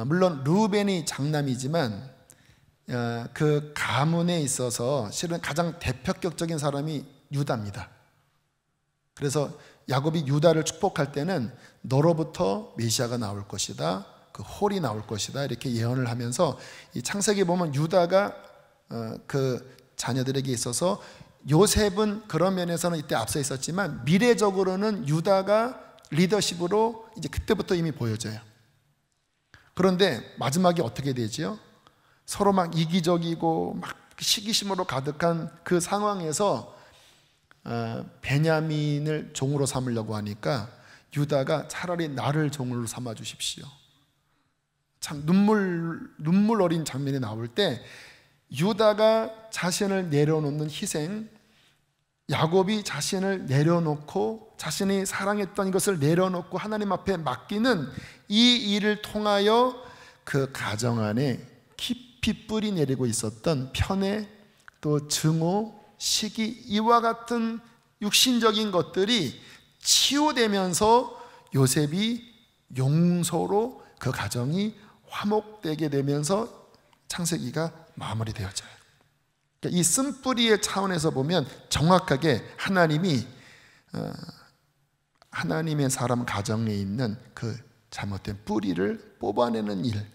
[SPEAKER 1] 물론 르우벤이 장남이지만 그 가문에 있어서 실은 가장 대표격적인 사람이 유다입니다. 그래서 야곱이 유다를 축복할 때는 너로부터 메시아가 나올 것이다, 그 홀이 나올 것이다, 이렇게 예언을 하면서, 이 창세기에 보면 유다가 그 자녀들에게 있어서, 요셉은 그런 면에서는 이때 앞서 있었지만 미래적으로는 유다가 리더십으로 이제 그때부터 이미 보여져요. 그런데 마지막에 어떻게 되지요? 서로 막 이기적이고 막 시기심으로 가득한 그 상황에서 베냐민을 종으로 삼으려고 하니까 유다가 차라리 나를 종으로 삼아 주십시오. 참 눈물 어린 장면이 나올 때 유다가 자신을 내려놓는 희생, 야곱이 자신을 내려놓고 자신이 사랑했던 것을 내려놓고 하나님 앞에 맡기는 이 일을 통하여 그 가정 안에 깊이 뿌리 내리고 있었던 편애, 또 증오, 시기, 이와 같은 육신적인 것들이 치유되면서 요셉이 용서로 그 가정이 화목되게 되면서 창세기가 마무리되어져요. 그러니까 이 쓴뿌리의 차원에서 보면 정확하게 하나님이 하나님의 사람 가정에 있는 그 잘못된 뿌리를 뽑아내는 일,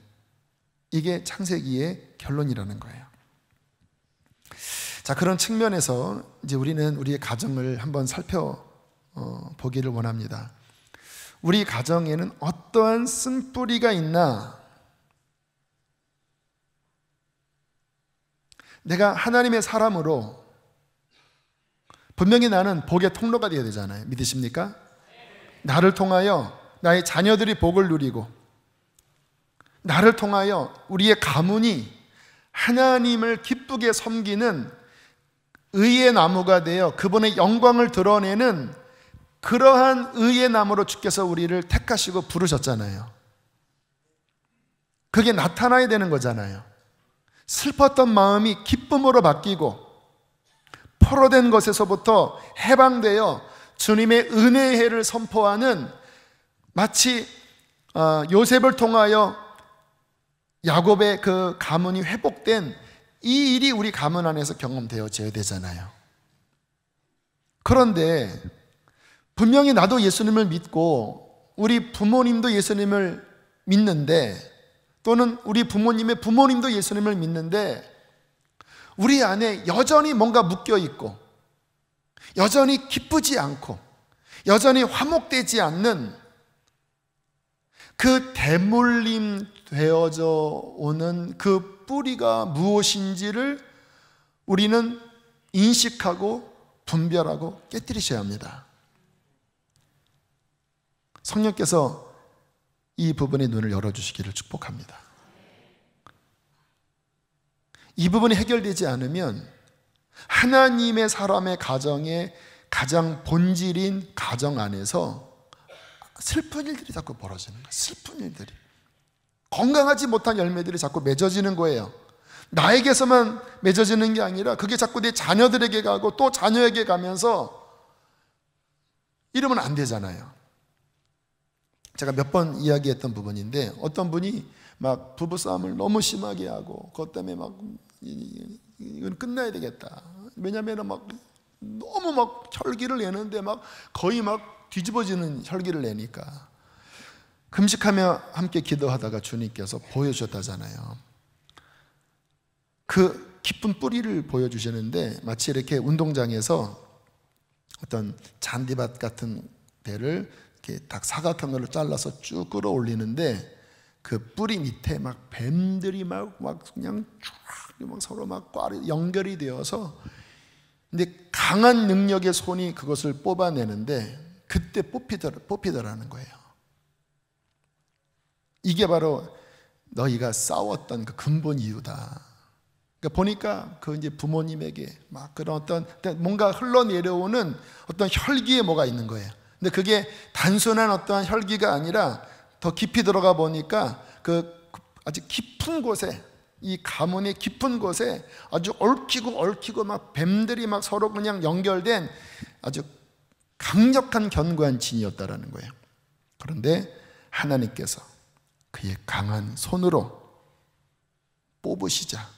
[SPEAKER 1] 이게 창세기의 결론이라는 거예요. 자, 그런 측면에서 이제 우리는 우리의 가정을 한번 살펴보기를 원합니다. 우리 가정에는 어떠한 쓴뿌리가 있나? 내가 하나님의 사람으로 분명히 나는 복의 통로가 되어야 되잖아요. 믿으십니까? 나를 통하여 나의 자녀들이 복을 누리고, 나를 통하여 우리의 가문이 하나님을 기쁘게 섬기는 의의 나무가 되어 그분의 영광을 드러내는 그러한 의의 나무로 주께서 우리를 택하시고 부르셨잖아요. 그게 나타나야 되는 거잖아요. 슬펐던 마음이 기쁨으로 바뀌고 포로된 것에서부터 해방되어 주님의 은혜의 해를 선포하는, 마치 요셉을 통하여 야곱의 그 가문이 회복된 이 일이 우리 가문 안에서 경험되어져야 되잖아요. 그런데 분명히 나도 예수님을 믿고 우리 부모님도 예수님을 믿는데, 또는 우리 부모님의 부모님도 예수님을 믿는데 우리 안에 여전히 뭔가 묶여있고 여전히 기쁘지 않고 여전히 화목되지 않는 그 대물림 되어져 오는 그 뿌리가 무엇인지를 우리는 인식하고 분별하고 깨뜨리셔야 합니다. 성령께서 이 부분의 눈을 열어주시기를 축복합니다. 이 부분이 해결되지 않으면 하나님의 사람의 가정의 가장 본질인 가정 안에서 슬픈 일들이 자꾸 벌어지는 거예요. 슬픈 일들이, 건강하지 못한 열매들이 자꾸 맺어지는 거예요. 나에게서만 맺어지는 게 아니라 그게 자꾸 내 자녀들에게 가고 또 자녀에게 가면서 이러면 안 되잖아요. 제가 몇 번 이야기했던 부분인데, 어떤 분이 막 부부싸움을 너무 심하게 하고 그것 때문에 막 이건 끝나야 되겠다. 왜냐하면 막 너무 막 혈기를 내는데 막 거의 막 뒤집어지는 혈기를 내니까 금식하며 함께 기도하다가 주님께서 보여주셨다잖아요. 그 깊은 뿌리를 보여주시는데, 마치 이렇게 운동장에서 어떤 잔디밭 같은 데를 이렇게 딱 사각형으로 잘라서 쭉 끌어올리는데 그 뿌리 밑에 막 뱀들이 막 그냥 쫙 막 서로 막 연결이 되어서, 근데 강한 능력의 손이 그것을 뽑아내는데 그때 뽑히더라는 거예요. 이게 바로 너희가 싸웠던 그 근본 이유다. 그러니까 보니까 그 이제 부모님에게 막 그런 어떤 뭔가 흘러내려오는 어떤 혈기에 뭐가 있는 거예요. 근데 그게 단순한 어떠한 혈기가 아니라 더 깊이 들어가 보니까 그 아주 깊은 곳에, 이 가문의 깊은 곳에 아주 얽히고 막 뱀들이 막 서로 그냥 연결된 아주 강력한 견고한 진이었다라는 거예요. 그런데 하나님께서 그의 강한 손으로 뽑으시자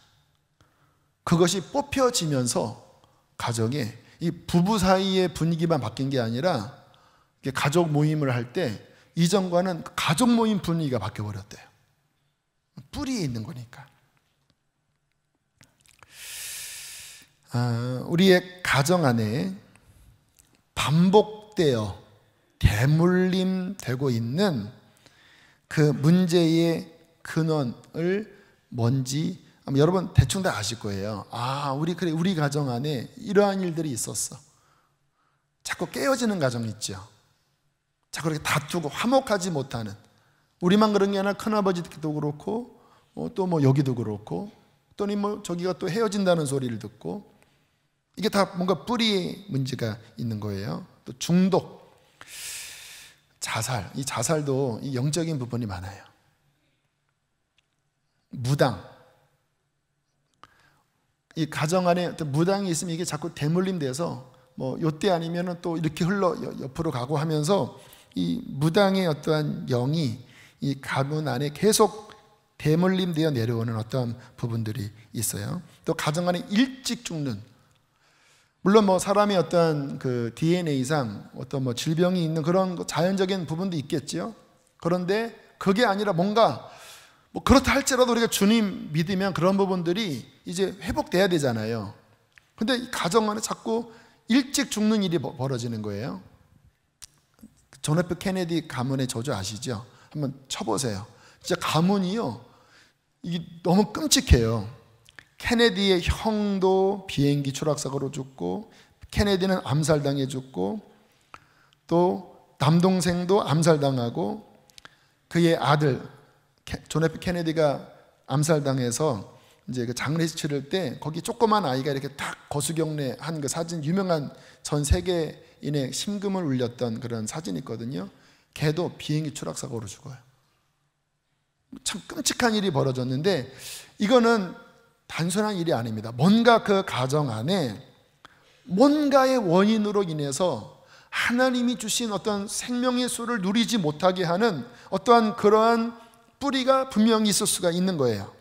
[SPEAKER 1] 그것이 뽑혀지면서 가정에 이 부부 사이의 분위기만 바뀐 게 아니라 가족 모임을 할 때 이전과는 가족 모임 분위기가 바뀌어버렸대요. 뿌리에 있는 거니까. 우리의 가정 안에 반복되어 대물림되고 있는 그 문제의 근원을 뭔지 여러분 대충 다 아실 거예요. 우리 가정 안에 이러한 일들이 있었어. 자꾸 깨어지는 가정 있죠. 자, 그렇게 다투고 화목하지 못하는, 우리만 그런 게 아니라 큰아버지도 그렇고 또 뭐 여기도 그렇고 또는 뭐 저기가 또 헤어진다는 소리를 듣고, 이게 다 뭔가 뿌리 문제가 있는 거예요. 또 중독, 자살, 이 자살도 이 영적인 부분이 많아요. 무당, 이 가정 안에 어떤 무당이 있으면 이게 자꾸 대물림돼서 뭐 요때 아니면은 또 이렇게 흘러 옆으로 가고 하면서 이 무당의 어떠한 영이 이 가문 안에 계속 대물림되어 내려오는 어떠한 부분들이 있어요. 또 가정 안에 일찍 죽는, 물론 뭐 사람의 어떤 그 DNA상 어떤 뭐 질병이 있는 그런 자연적인 부분도 있겠지요. 그런데 그게 아니라 뭔가 뭐 그렇다 할지라도 우리가 주님 믿으면 그런 부분들이 이제 회복돼야 되잖아요. 근데 이 가정 안에 자꾸 일찍 죽는 일이 벌어지는 거예요. 존 F 케네디 가문의 저주 아시죠? 한번 쳐보세요. 진짜 가문이요, 이게 너무 끔찍해요. 케네디의 형도 비행기 추락사고로 죽고, 케네디는 암살당해 죽고, 또 남동생도 암살당하고, 그의 아들 존 F 케네디가 암살당해서 이제 그 장례식 치를 때 거기 조그만 아이가 이렇게 딱 거수경례 한 그 사진, 유명한 전 세계인의 심금을 울렸던 그런 사진이 있거든요. 걔도 비행기 추락사고로 죽어요. 참 끔찍한 일이 벌어졌는데, 이거는 단순한 일이 아닙니다. 뭔가 그 가정 안에 뭔가의 원인으로 인해서 하나님이 주신 어떤 생명의 수를 누리지 못하게 하는 어떠한 그러한 뿌리가 분명히 있을 수가 있는 거예요.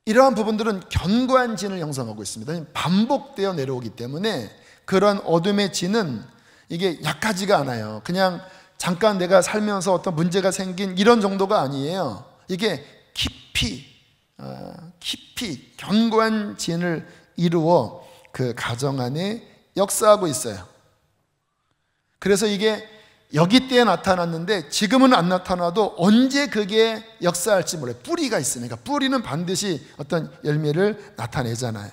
[SPEAKER 1] 이러한 부분들은 견고한 진을 형성하고 있습니다. 반복되어 내려오기 때문에 그런 어둠의 진은 이게 약하지가 않아요. 그냥 잠깐 내가 살면서 어떤 문제가 생긴 이런 정도가 아니에요. 이게 깊이 견고한 진을 이루어 그 가정 안에 역사하고 있어요. 그래서 이게 여기 때에 나타났는데 지금은 안 나타나도 언제 그게 역사할지 몰라요. 뿌리가 있으니까. 뿌리는 반드시 어떤 열매를 나타내잖아요.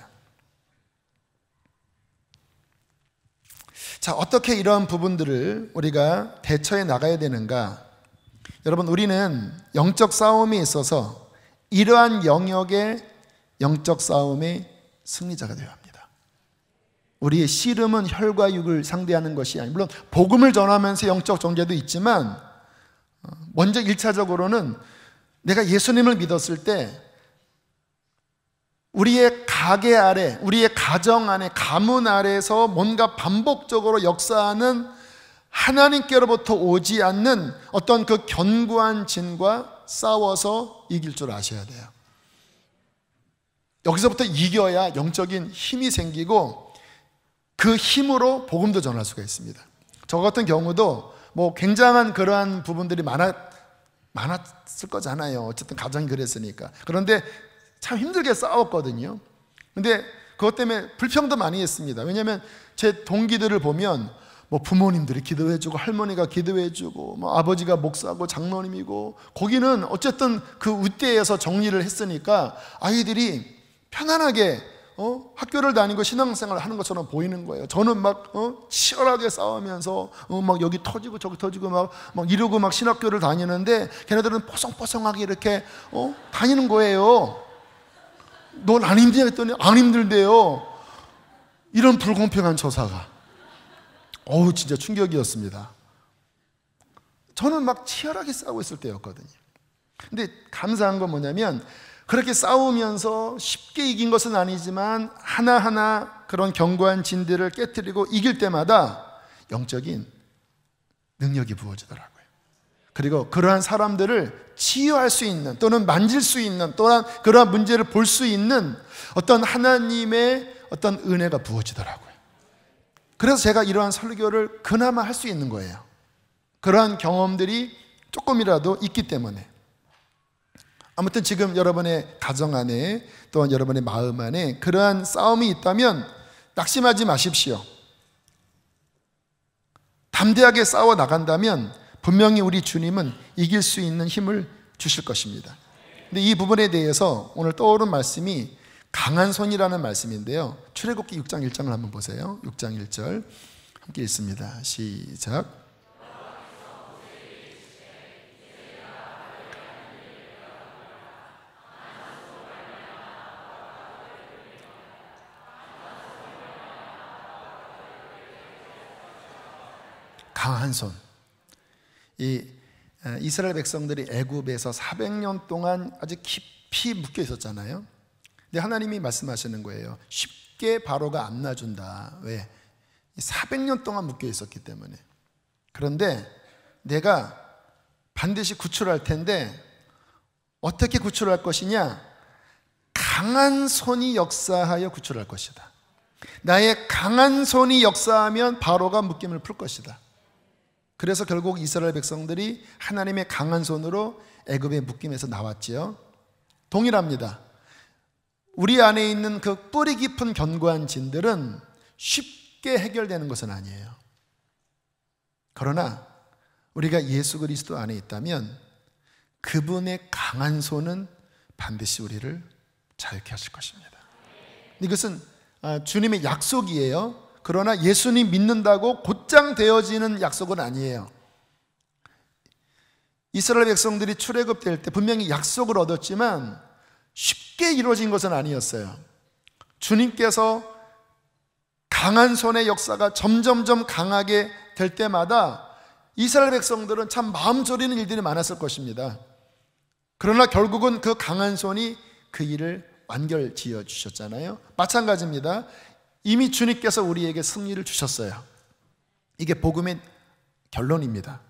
[SPEAKER 1] 자, 어떻게 이러한 부분들을 우리가 대처해 나가야 되는가? 여러분, 우리는 영적 싸움에 있어서 이러한 영역의 영적 싸움의 승리자가 되어야 합니다. 우리의 씨름은 혈과 육을 상대하는 것이 아니고, 물론 복음을 전하면서 영적 정죄도 있지만 먼저 1차적으로는 내가 예수님을 믿었을 때 우리의 가게 아래, 우리의 가정 안에, 가문 아래에서 뭔가 반복적으로 역사하는 하나님께로부터 오지 않는 어떤 그 견고한 진과 싸워서 이길 줄 아셔야 돼요. 여기서부터 이겨야 영적인 힘이 생기고 그 힘으로 복음도 전할 수가 있습니다. 저 같은 경우도 뭐 굉장한 그러한 부분들이 많았을 거잖아요. 어쨌든 가정이 그랬으니까. 그런데 참 힘들게 싸웠거든요. 근데 그것 때문에 불평도 많이 했습니다. 왜냐하면 제 동기들을 보면 뭐 부모님들이 기도해주고 할머니가 기도해주고 뭐 아버지가 목사고 장로님이고, 거기는 어쨌든 그 윗대에서 정리를 했으니까 아이들이 편안하게 학교를 다니고 신앙생활을 하는 것처럼 보이는 거예요. 저는 막 치열하게 싸우면서 막 여기 터지고 저기 터지고 막 이러고 막 신학교를 다니는데 걔네들은 뽀송뽀송하게 이렇게 다니는 거예요. 넌 안 힘드냐 했더니 안 힘들대요. 이런 불공평한 처사가 진짜 충격이었습니다. 저는 막 치열하게 싸우고 있을 때였거든요. 근데 감사한 건 뭐냐면, 그렇게 싸우면서 쉽게 이긴 것은 아니지만 하나하나 그런 견고한 진들을 깨트리고 이길 때마다 영적인 능력이 부어지더라고요. 그리고 그러한 사람들을 치유할 수 있는, 또는 만질 수 있는, 또한 그러한 문제를 볼 수 있는 어떤 하나님의 어떤 은혜가 부어지더라고요. 그래서 제가 이러한 설교를 그나마 할 수 있는 거예요. 그러한 경험들이 조금이라도 있기 때문에. 아무튼 지금 여러분의 가정 안에, 또한 여러분의 마음 안에 그러한 싸움이 있다면 낙심하지 마십시오. 담대하게 싸워 나간다면 분명히 우리 주님은 이길 수 있는 힘을 주실 것입니다. 근데 이 부분에 대해서 오늘 떠오른 말씀이 강한 손이라는 말씀인데요. 출애굽기 6장 1장을 한번 보세요. 6장 1절 함께 읽습니다. 시작. 강한 손. 이 이스라엘 백성들이 애굽에서 400년 동안 아주 깊이 묶여 있었잖아요. 근데 하나님이 말씀하시는 거예요. 쉽게 바로가 안 놔준다. 왜? 400년 동안 묶여 있었기 때문에. 그런데 내가 반드시 구출할 텐데 어떻게 구출할 것이냐? 강한 손이 역사하여 구출할 것이다. 나의 강한 손이 역사하면 바로가 묶임을 풀 것이다. 그래서 결국 이스라엘 백성들이 하나님의 강한 손으로 애굽의 묶임에서 나왔지요. 동일합니다. 우리 안에 있는 그 뿌리 깊은 견고한 진들은 쉽게 해결되는 것은 아니에요. 그러나 우리가 예수 그리스도 안에 있다면 그분의 강한 손은 반드시 우리를 자유케 하실 것입니다. 이것은 주님의 약속이에요. 그러나 예수님 믿는다고 곧장 되어지는 약속은 아니에요. 이스라엘 백성들이 출애굽될 때 분명히 약속을 얻었지만 쉽게 이루어진 것은 아니었어요. 주님께서 강한 손의 역사가 점점점 강하게 될 때마다 이스라엘 백성들은 참 마음 졸이는 일들이 많았을 것입니다. 그러나 결국은 그 강한 손이 그 일을 완결지어 주셨잖아요. 마찬가지입니다. 이미 주님께서 우리에게 승리를 주셨어요. 이게 복음의 결론입니다.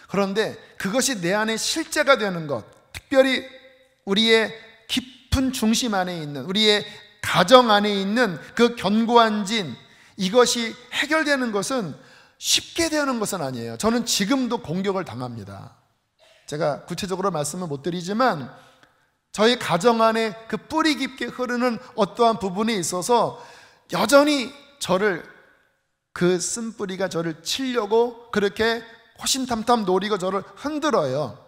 [SPEAKER 1] 그런데 그것이 내 안에 실제가 되는 것, 특별히 우리의 깊은 중심 안에 있는, 우리의 가정 안에 있는 그 견고한 진, 이것이 해결되는 것은 쉽게 되는 것은 아니에요. 저는 지금도 공격을 당합니다. 제가 구체적으로 말씀을 못 드리지만 저희 가정 안에 그 뿌리 깊게 흐르는 어떠한 부분이 있어서 여전히 저를, 그 쓴뿌리가 저를 치려고 그렇게 호신탐탐 노리고 저를 흔들어요.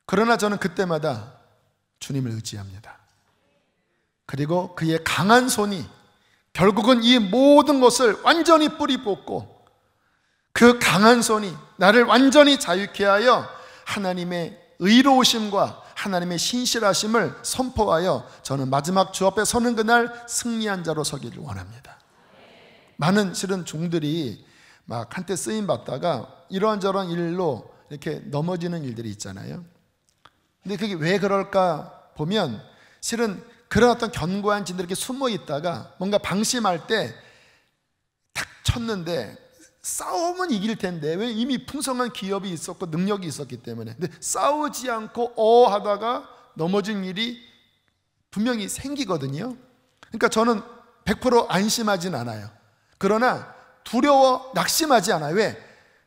[SPEAKER 1] 그러나 저는 그때마다 주님을 의지합니다. 그리고 그의 강한 손이 결국은 이 모든 것을 완전히 뿌리 뽑고 그 강한 손이 나를 완전히 자유케 하여 하나님의 의로우심과 하나님의 신실하심을 선포하여 저는 마지막 주 앞에 서는 그날 승리한 자로 서기를 원합니다. 많은 실은 종들이 막 한때 쓰임 받다가 이러한저러한 일로 이렇게 넘어지는 일들이 있잖아요. 근데 그게 왜 그럴까 보면 실은 그런 어떤 견고한 진들이 이렇게 숨어 있다가 뭔가 방심할 때 탁 쳤는데 싸우면 이길 텐데, 왜? 이미 풍성한 기업이 있었고 능력이 있었기 때문에. 근데 싸우지 않고 하다가 넘어진 일이 분명히 생기거든요. 그러니까 저는 100% 안심하진 않아요. 그러나 두려워 낙심하지 않아요. 왜?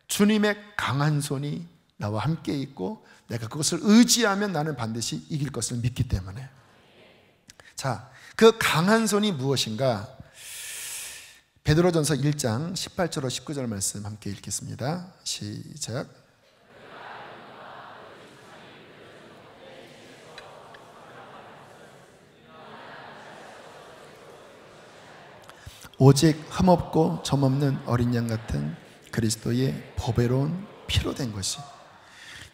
[SPEAKER 1] 주님의 강한 손이 나와 함께 있고 내가 그것을 의지하면 나는 반드시 이길 것을 믿기 때문에. 자, 그 강한 손이 무엇인가? 베드로전서 1장 18절로 19절 말씀 함께 읽겠습니다. 시작. 오직 흠없고 점없는 어린 양 같은 그리스도의 보배로운 피로 된 것이.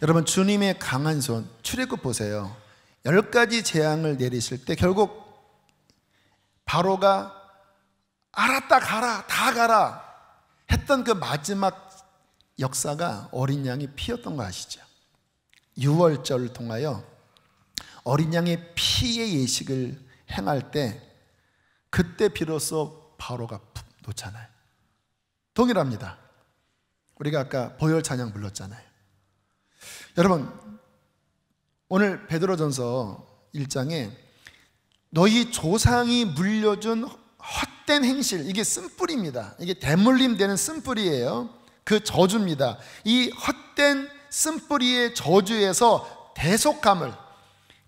[SPEAKER 1] 여러분, 주님의 강한 손, 출애굽 보세요. 10가지 재앙을 내리실 때 결국 바로가 알았다 가라, 다 가라 했던 그 마지막 역사가 어린 양의 피였던 거 아시죠? 유월절을 통하여 어린 양의 피의 예식을 행할 때 그때 비로소 바로가 푹 놓잖아요. 동일합니다. 우리가 아까 보혈 찬양 불렀잖아요. 여러분, 오늘 베드로전서 1장에 너희 조상이 물려준 헛된 행실, 이게 쓴뿌리입니다. 이게 대물림 되는 쓴뿌리예요. 그 저주입니다. 이 헛된 쓴뿌리의 저주에서 대속함을,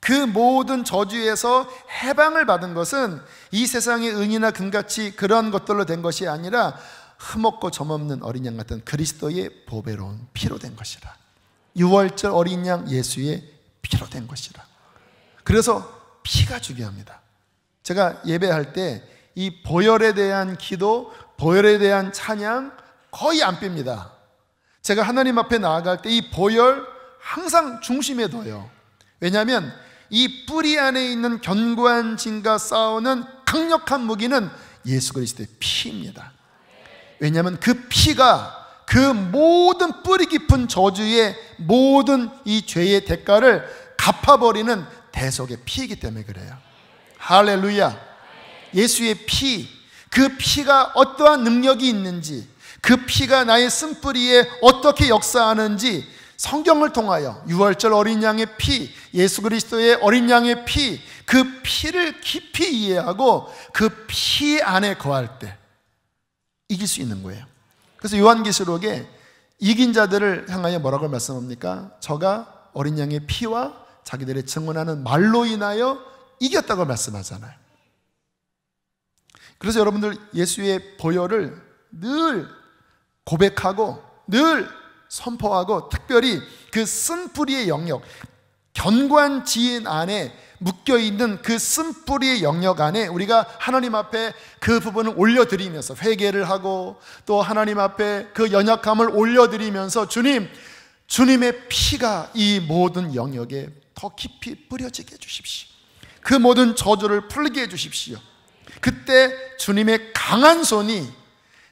[SPEAKER 1] 그 모든 저주에서 해방을 받은 것은 이 세상의 은이나 금같이 그런 것들로 된 것이 아니라 흠없고 점없는 어린 양 같은 그리스도의 보배로운 피로 된 것이라. 유월절 어린 양 예수의 피로 된 것이라. 그래서 피가 중요합니다. 제가 예배할 때 이 보혈에 대한 기도, 보혈에 대한 찬양 거의 안 뺍니다. 제가 하나님 앞에 나아갈 때 이 보혈 항상 중심에 둬요. 왜냐하면 이 뿌리 안에 있는 견고한 진과 싸우는 강력한 무기는 예수 그리스도의 피입니다. 왜냐하면 그 피가 그 모든 뿌리 깊은 저주의 모든 이 죄의 대가를 갚아버리는 대속의 피이기 때문에 그래요. 할렐루야. 예수의 피, 그 피가 어떠한 능력이 있는지, 그 피가 나의 쓴뿌리에 어떻게 역사하는지 성경을 통하여 유월절 어린 양의 피, 예수 그리스도의 어린 양의 피, 그 피를 깊이 이해하고 그 피 안에 거할 때 이길 수 있는 거예요. 그래서 요한계시록에 이긴 자들을 향하여 뭐라고 말씀합니까? 저가 어린 양의 피와 자기들의 증언하는 말로 인하여 이겼다고 말씀하잖아요. 그래서 여러분들 예수의 보혈을 늘 고백하고 늘 선포하고, 특별히 그 쓴뿌리의 영역, 견고한 지인 안에 묶여있는 그 쓴뿌리의 영역 안에 우리가 하나님 앞에 그 부분을 올려드리면서 회개를 하고, 또 하나님 앞에 그 연약함을 올려드리면서 주님의 피가 이 모든 영역에 더 깊이 뿌려지게 해주십시오. 그 모든 저주를 풀게 해주십시오. 그때 주님의 강한 손이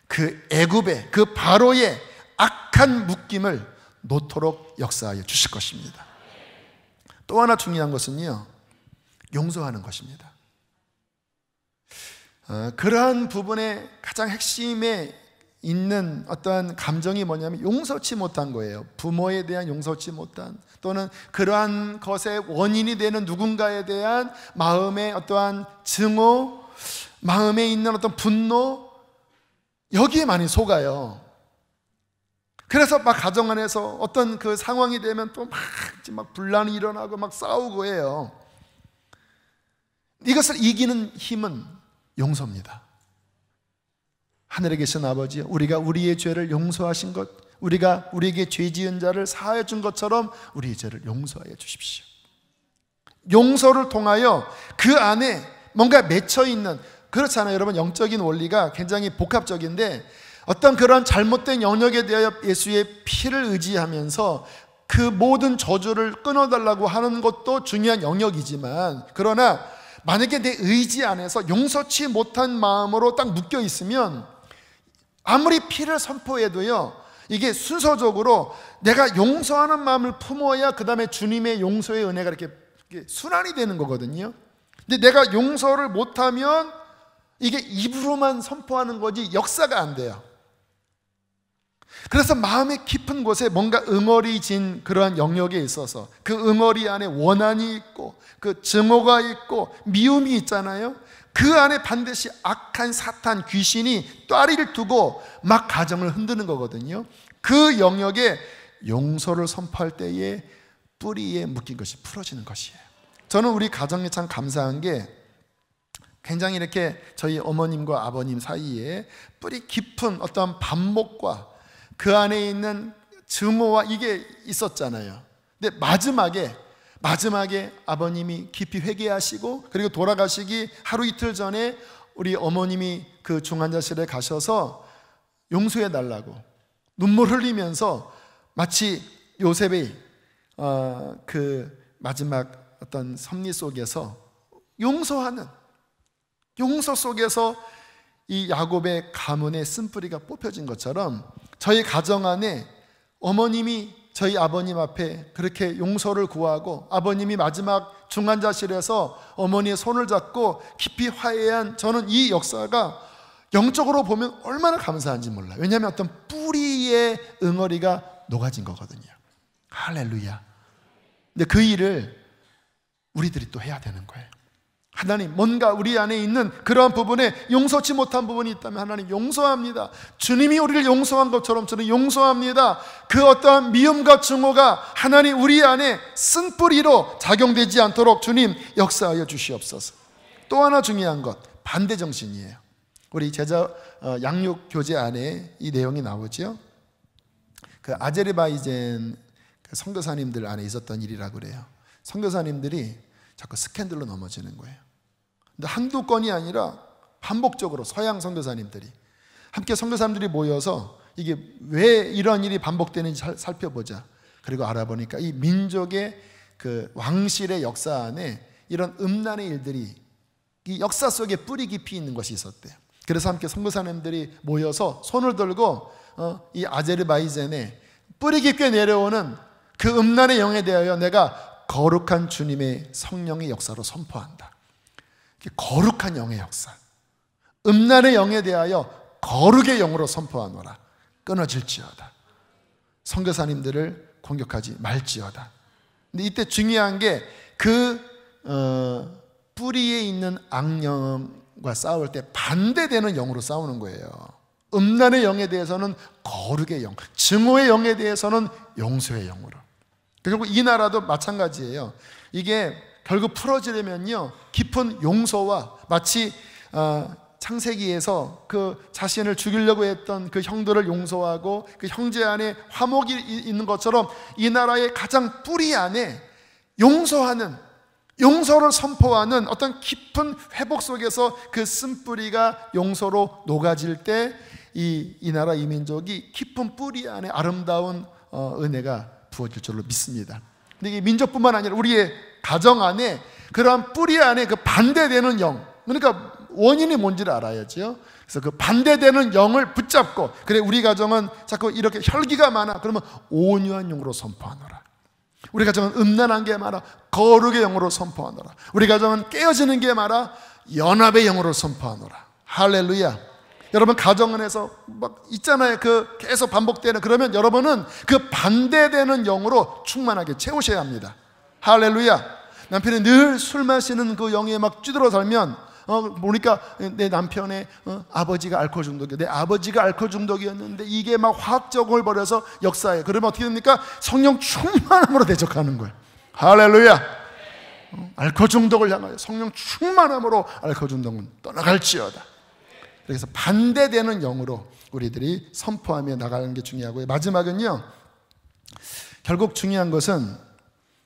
[SPEAKER 1] 그 애굽의, 그 바로의 악한 묶임을 놓도록 역사하여 주실 것입니다. 또 하나 중요한 것은요, 용서하는 것입니다. 그러한 부분의 가장 핵심에 있는 어떠한 감정이 뭐냐면 용서치 못한 거예요. 부모에 대한 용서치 못한, 또는 그러한 것의 원인이 되는 누군가에 대한 마음의 어떠한 증오, 마음에 있는 어떤 분노, 여기에 많이 속아요. 그래서 막 가정 안에서 어떤 그 상황이 되면 또 막 분란이 일어나고 막 싸우고 해요. 이것을 이기는 힘은 용서입니다. 하늘에 계신 아버지, 우리가 우리의 죄를 용서하신 것, 우리가 우리에게 죄 지은 자를 사하여 준 것처럼 우리의 죄를 용서하여 주십시오. 용서를 통하여 그 안에 뭔가 맺혀있는, 그렇잖아요 여러분, 영적인 원리가 굉장히 복합적인데, 어떤 그런 잘못된 영역에 대하여 예수의 피를 의지하면서 그 모든 저주를 끊어달라고 하는 것도 중요한 영역이지만, 그러나 만약에 내 의지 안에서 용서치 못한 마음으로 딱 묶여 있으면 아무리 피를 선포해도요, 이게 순서적으로 내가 용서하는 마음을 품어야 그 다음에 주님의 용서의 은혜가 이렇게 순환이 되는 거거든요. 근데 내가 용서를 못하면 이게 입으로만 선포하는 거지 역사가 안 돼요. 그래서 마음의 깊은 곳에 뭔가 응어리진 그러한 영역에 있어서 그 응어리 안에 원한이 있고 그 증오가 있고 미움이 있잖아요. 그 안에 반드시 악한 사탄, 귀신이 또아리를 두고 막 가정을 흔드는 거거든요. 그 영역에 용서를 선포할 때에 뿌리에 묶인 것이 풀어지는 것이에요. 저는 우리 가정에 참 감사한 게, 굉장히 이렇게 저희 어머님과 아버님 사이에 뿌리 깊은 어떤 반목과 그 안에 있는 증오와 이게 있었잖아요. 근데 마지막에 아버님이 깊이 회개하시고, 그리고 돌아가시기 하루 이틀 전에 우리 어머님이 그 중환자실에 가셔서 용서해 달라고 눈물 흘리면서, 마치 요셉의 그 마지막 어떤 섭리 속에서 용서 속에서 이 야곱의 가문의 쓴뿌리가 뽑혀진 것처럼, 저희 가정 안에 어머님이 저희 아버님 앞에 그렇게 용서를 구하고, 아버님이 마지막 중환자실에서 어머니의 손을 잡고 깊이 화해한, 저는 이 역사가 영적으로 보면 얼마나 감사한지 몰라요. 왜냐하면 어떤 뿌리의 응어리가 녹아진 거거든요. 할렐루야. 근데 그 일을 우리들이 또 해야 되는 거예요. 하나님, 뭔가 우리 안에 있는 그러한 부분에 용서치 못한 부분이 있다면 하나님 용서합니다. 주님이 우리를 용서한 것처럼 저는 용서합니다. 그 어떠한 미움과 증오가 하나님 우리 안에 쓴뿌리로 작용되지 않도록 주님 역사하여 주시옵소서. 또 하나 중요한 것, 반대 정신이에요. 우리 제자 양육 교재 안에 이 내용이 나오죠. 그 아제르바이잔 그 선교사님들 안에 있었던 일이라고 그래요. 선교사님들이 자꾸 스캔들로 넘어지는 거예요. 근데 한두 건이 아니라 반복적으로 서양 선교사님들이 함께 선교사님들이 모여서 이게 왜 이런 일이 반복되는지 살펴보자. 그리고 알아보니까 이 민족의 그 왕실의 역사 안에 이런 음란의 일들이 이 역사 속에 뿌리 깊이 있는 것이 있었대요. 그래서 함께 선교사님들이 모여서 손을 들고 이 아제르바이잔에 뿌리 깊게 내려오는 그 음란의 영에 대하여 내가 거룩한 주님의 성령의 역사로 선포한다. 거룩한 영의 역사, 음란의 영에 대하여 거룩의 영으로 선포하노라. 끊어질지어다. 선교사님들을 공격하지 말지어다. 근데 이때 중요한 게 그 뿌리에 있는 악령과 싸울 때 반대되는 영으로 싸우는 거예요. 음란의 영에 대해서는 거룩의 영, 증오의 영에 대해서는 용서의 영으로. 결국 이 나라도 마찬가지예요. 이게 결국 풀어지려면요, 깊은 용서와 마치 창세기에서 그 자신을 죽이려고 했던 그 형들을 용서하고 그 형제 안에 화목이 있는 것처럼 이 나라의 가장 뿌리 안에 용서하는, 용서를 선포하는 어떤 깊은 회복 속에서 그 쓴뿌리가 용서로 녹아질 때 이 나라 이 민족이 깊은 뿌리 안에 아름다운 은혜가 부어질 줄로 믿습니다. 근데 이게 민족뿐만 아니라 우리의 가정 안에 그러한 뿌리 안에 그 반대되는 영, 그러니까 원인이 뭔지를 알아야죠. 그래서 그 반대되는 영을 붙잡고, 그래 우리 가정은 자꾸 이렇게 혈기가 많아, 그러면 온유한 영으로 선포하노라. 우리 가정은 음란한 게 많아, 거룩의 영으로 선포하노라. 우리 가정은 깨어지는 게 많아, 연합의 영으로 선포하노라. 할렐루야. 여러분 가정 안에서 막 있잖아요. 그 계속 반복되는, 그러면 여러분은 그 반대되는 영으로 충만하게 채우셔야 합니다. 할렐루야. 남편이 늘 술 마시는 그 영에 막 찌들어 살면 보니까 내 남편의 아버지가 알코올 중독이야, 내 아버지가 알코올 중독이었는데 이게 막 화학적을 벌여서 역사해. 그러면 어떻게 됩니까? 성령 충만함으로 대적하는 거예요. 할렐루야. 알코올 중독을 향하여 성령 충만함으로 알코올 중독은 떠나갈지어다. 그래서 반대되는 영으로 우리들이 선포하며 나가는 게 중요하고요. 마지막은요, 결국 중요한 것은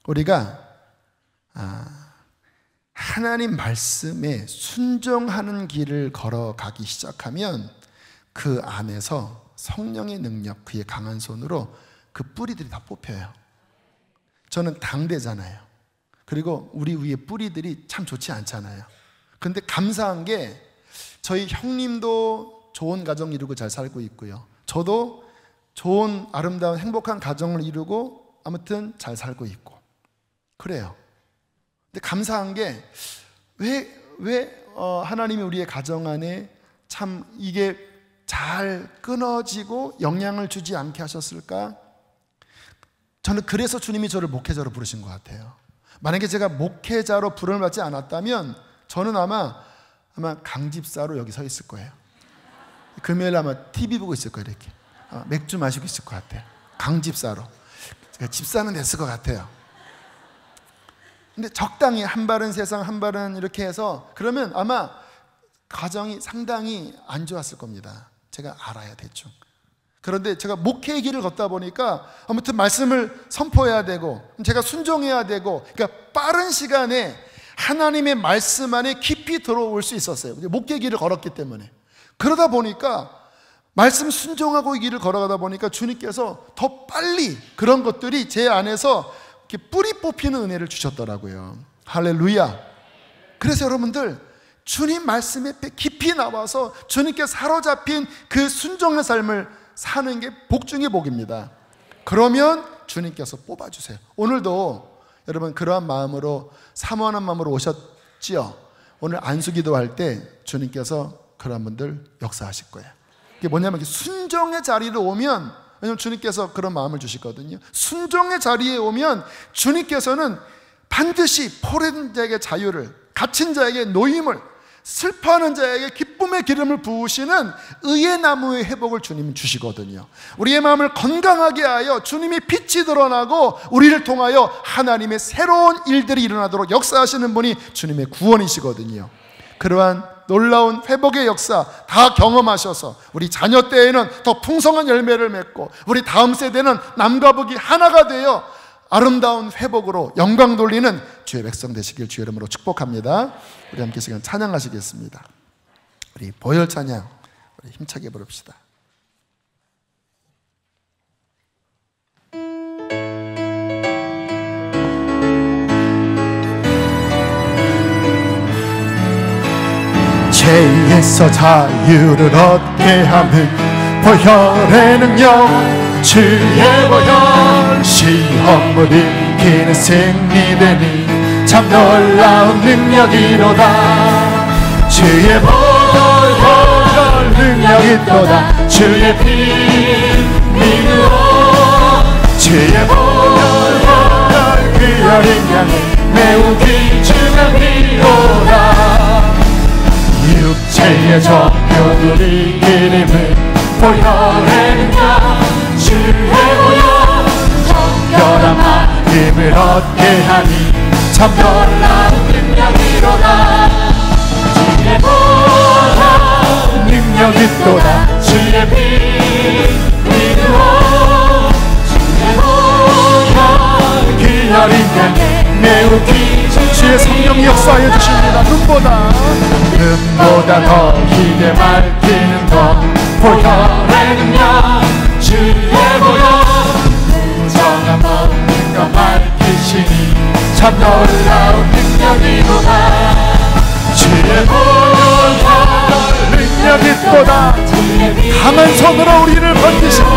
[SPEAKER 1] 우리가 하나님 말씀에 순종하는 길을 걸어가기 시작하면 그 안에서 성령의 능력, 그의 강한 손으로 그 뿌리들이 다 뽑혀요. 저는 당대잖아요. 그리고 우리 위에 뿌리들이 참 좋지 않잖아요. 그런데 감사한 게 저희 형님도 좋은 가정 이루고 잘 살고 있고요, 저도 좋은 아름다운 행복한 가정을 이루고 아무튼 잘 살고 있고 그래요. 근데 감사한 게 왜 하나님이 우리의 가정 안에 참 이게 잘 끊어지고 영향을 주지 않게 하셨을까? 저는 그래서 주님이 저를 목회자로 부르신 것 같아요. 만약에 제가 목회자로 부름을 받지 않았다면 저는 아마 강집사로 여기 서 있을 거예요. 금요일 아마 TV 보고 있을 거예요. 이렇게 맥주 마시고 있을 것 같아요. 강집사로. 집사는 됐을 것 같아요. 근데 적당히 한 발은 세상 한 발은 이렇게 해서 그러면 아마 가정이 상당히 안 좋았을 겁니다. 제가 알아야 대충. 그런데 제가 목회의 길을 걷다 보니까 아무튼 말씀을 선포해야 되고 제가 순종해야 되고, 그러니까 빠른 시간에 하나님의 말씀 안에 깊이 들어올 수 있었어요. 목회의 길을 걸었기 때문에. 그러다 보니까 말씀 순종하고 이 길을 걸어가다 보니까 주님께서 더 빨리 그런 것들이 제 안에서 이렇게 뿌리 뽑히는 은혜를 주셨더라고요. 할렐루야. 그래서 여러분들 주님 말씀에 깊이 나와서 주님께 사로잡힌 그 순종의 삶을 사는 게 복 중의 복입니다. 그러면 주님께서 뽑아주세요. 오늘도 여러분 그러한 마음으로, 사모하는 마음으로 오셨지요. 오늘 안수기도 할 때 주님께서 그런 분들 역사하실 거예요. 이게 뭐냐면 순종의 자리로 오면, 왜냐하면 주님께서 그런 마음을 주시거든요. 순종의 자리에 오면 주님께서는 반드시 포로된 자에게 자유를, 갇힌 자에게 노임을, 슬퍼하는 자에게 기쁨의 기름을 부으시는 의의 나무의 회복을 주님은 주시거든요. 우리의 마음을 건강하게 하여 주님이 빛이 드러나고 우리를 통하여 하나님의 새로운 일들이 일어나도록 역사하시는 분이 주님의 구원이시거든요. 그러한 놀라운 회복의 역사 다 경험하셔서 우리 자녀 때에는 더 풍성한 열매를 맺고 우리 다음 세대는 남과 북이 하나가 되어 아름다운 회복으로 영광 돌리는 주의 백성 되시길 주의 이름으로 축복합니다. 우리 함께 시간 찬양하시겠습니다. 우리 보혈 찬양 우리 힘차게 부릅시다. 죄에서 자유를 얻게 하는 보혈의 능력, 주의 보혈, 시험을 이기는 승리되니 참 놀라운 능력이로다. 주의 보혈 능력이 또다. 주의 피 믿으오. 주의 보혈 그 어린 양의 매우 귀중한 피로다. 육체의 정욕을 이기림은 보혈의 능력, 주의 보혈 정결한 힘을 얻게 하니 참 놀라운 능력이로다. 주의 보혈 능력이 또다. 주의 피 믿으오. 주의 보혈 그 어린 양의 매우 귀중한 주의 성령이 역사하여 주십니다. 눈보다 더 희게 밝히는 것 보혈의 능력, 주의 보혈 무정한 모든 것 밝히시니 참 놀라운 능력이로다. 주의 보혈 능력이 또다. 강한 손으로 우리를 버티시며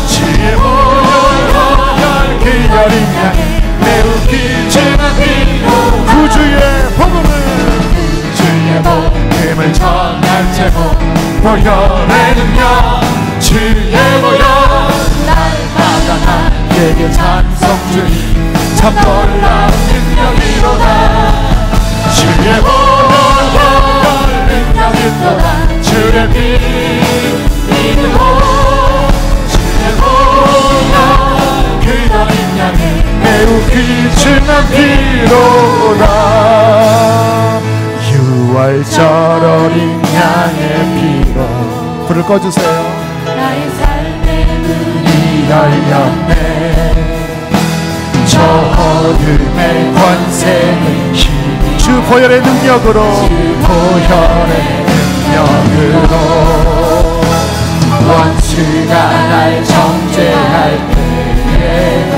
[SPEAKER 1] 주의 보혈 그 어린 양의 매우 귀중한 피로 구주의 복음을 복음을 전할 제목 보혈의 능력, 주의 보혈 날마다 나에게 찬송 주니 참 놀라운 능력이로다. 주의 보혈 능력이 또다. 주의 피 믿으오. 주의 보혈 그 어린 양의 매우 귀중한 피로다. 유월절 어린 양의 피로 불을 꺼주세요. 나의 삶의 문이 열렸네. 저 어둠의 권세는 힘이 주 보혈의 능력으로 주 보혈의 능력으로 원수가 날 정죄할 때에도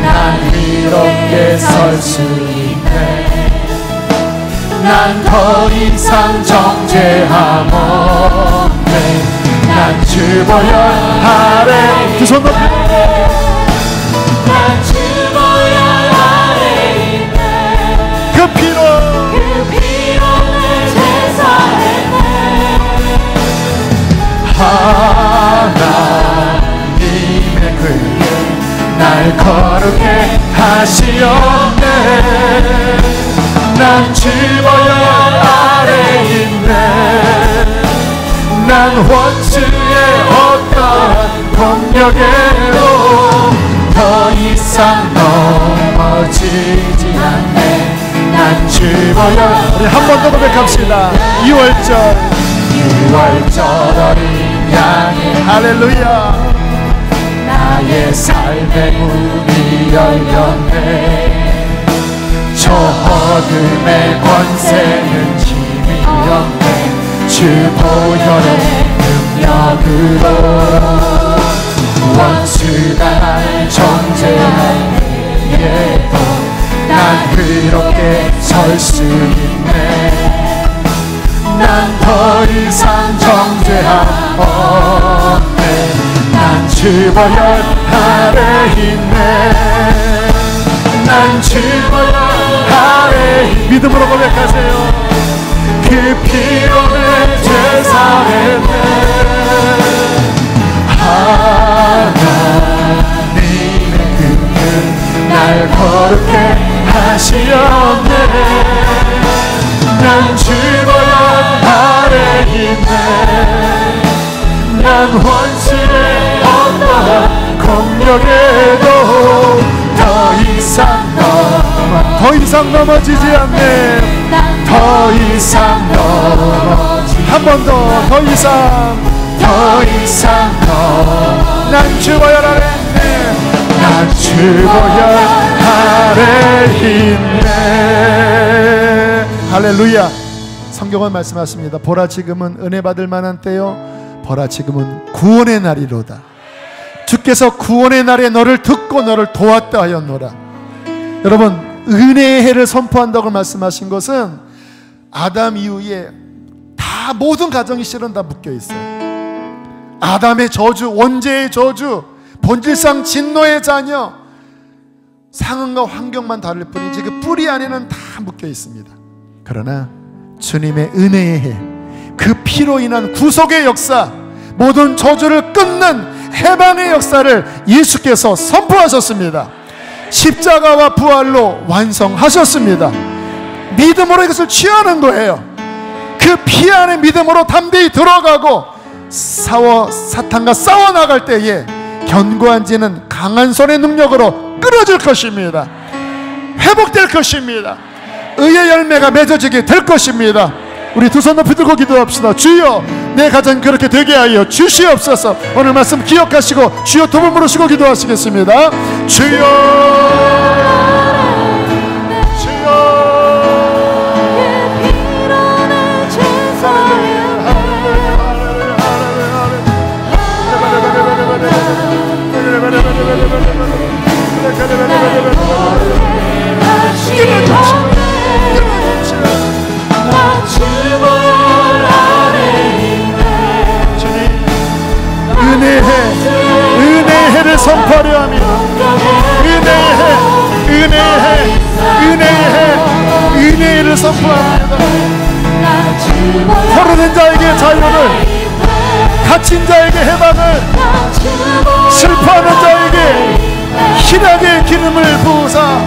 [SPEAKER 1] 난 이롭게 설 수 있네. 난 더 이상 정죄함 없네. 난 주 보혈 아래 두 손 높이 난 주 보혈 아래 있네. 그 피로 내 죄 사했네. 하나님의 그의 날 거룩해 하시었네. 난 주 보혈 아래 있네. 난 원수의 어떠한 공격에도 더 이상 넘어지지 않네. 난 주 보혈. 우리 한 번 더 고백합시다. 2월절 어린 양의 할렐루야. 나의 삶의 문이 열렸네. 저 어둠의 권세는 힘이 없네. 주 보혈의 능력으로 원수가 날 정죄할 때에도 난 그렇게 설 수 있네. 난 더 이상 정죄함 없네. 난 주 보혈 아래 있네. 난 주 보혈 아래 믿음으로 고백하세요. 그 피로 내 죄 사했네. 하나님의 그는 날 거룩해 하시었네. 난 주 보혈 아래 있네. 난 원수의 어떠한 공격에도 더 이상 넘어지지 않네. 더 이상 한 번 더 이상 난 주 보혈 아래 있네. 난 주 보혈 아래 있네. 할렐루야. 성경은 말씀하십니다. 보라 지금은 은혜 받을 만한 때요, 보라 지금은 구원의 날이로다. 주께서 구원의 날에 너를 듣고 너를 도왔다 하였노라. 여러분, 은혜의 해를 선포한다고 말씀하신 것은 아담 이후에 다 모든 가정이 실은 다 묶여 있어요. 아담의 저주, 원죄의 저주, 본질상 진노의 자녀, 상황과 환경만 다를 뿐이지 그 뿌리 안에는 다 묶여 있습니다. 그러나 주님의 은혜의 해, 그 피로 인한 구속의 역사, 모든 저주를 끊는 해방의 역사를 예수께서 선포하셨습니다. 십자가와 부활로 완성하셨습니다. 믿음으로 이것을 취하는 거예요. 그 피 안에 믿음으로 담대히 들어가고 사탄과 싸워 나갈 때에 견고한 지는 강한 손의 능력으로 끊어질 것입니다. 회복될 것입니다. 의의 열매가 맺어지게 될 것입니다. 우리 두 손 높이 들고 기도합시다. 주여, 내 가정 그렇게 되게 하여 주시옵소서. 오늘 말씀 기억하시고 주여 두 번 부르시고 기도하시겠습니다. 주여, 은혜의 해를 선포하려 합니다. 은혜의 해를 선포합니다. 포로된 자에게 자유를, 갇힌 자에게 해방을, 슬퍼하는 자에게 희락의 기름을 부으사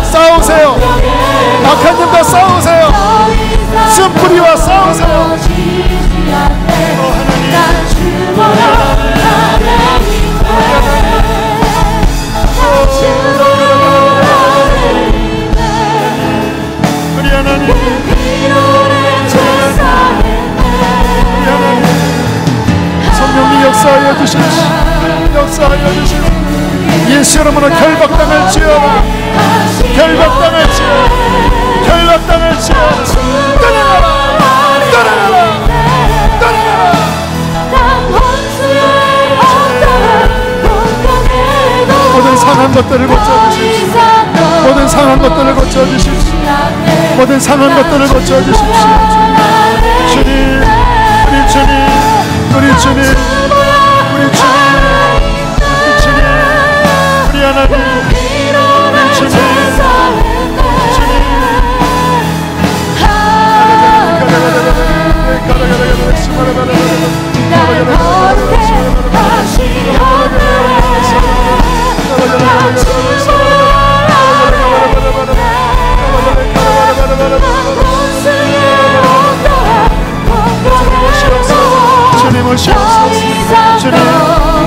[SPEAKER 1] 싸우세요. 악한 님과 싸우세요. 쓴뿌리와 싸우세요. 우리 하나님, 성령님 역사하여 주십시오. 역사하여 주십시오. 예수 이름으로 결박당을 지어라. 결박당을 지어라. 결박당을 지어라. 떠나가라. 떠나가라. 떠나가라. 모든 상한 것들을 고쳐주십시오. 모든 상한 것들을 고쳐주십시오. 모든 상한 것들을 고쳐주십시오. 주님, 우리 주님, 우리 주님, 우리 주님, 우리 하나님, 우리 주님, 주님 오시옵소서. 주님,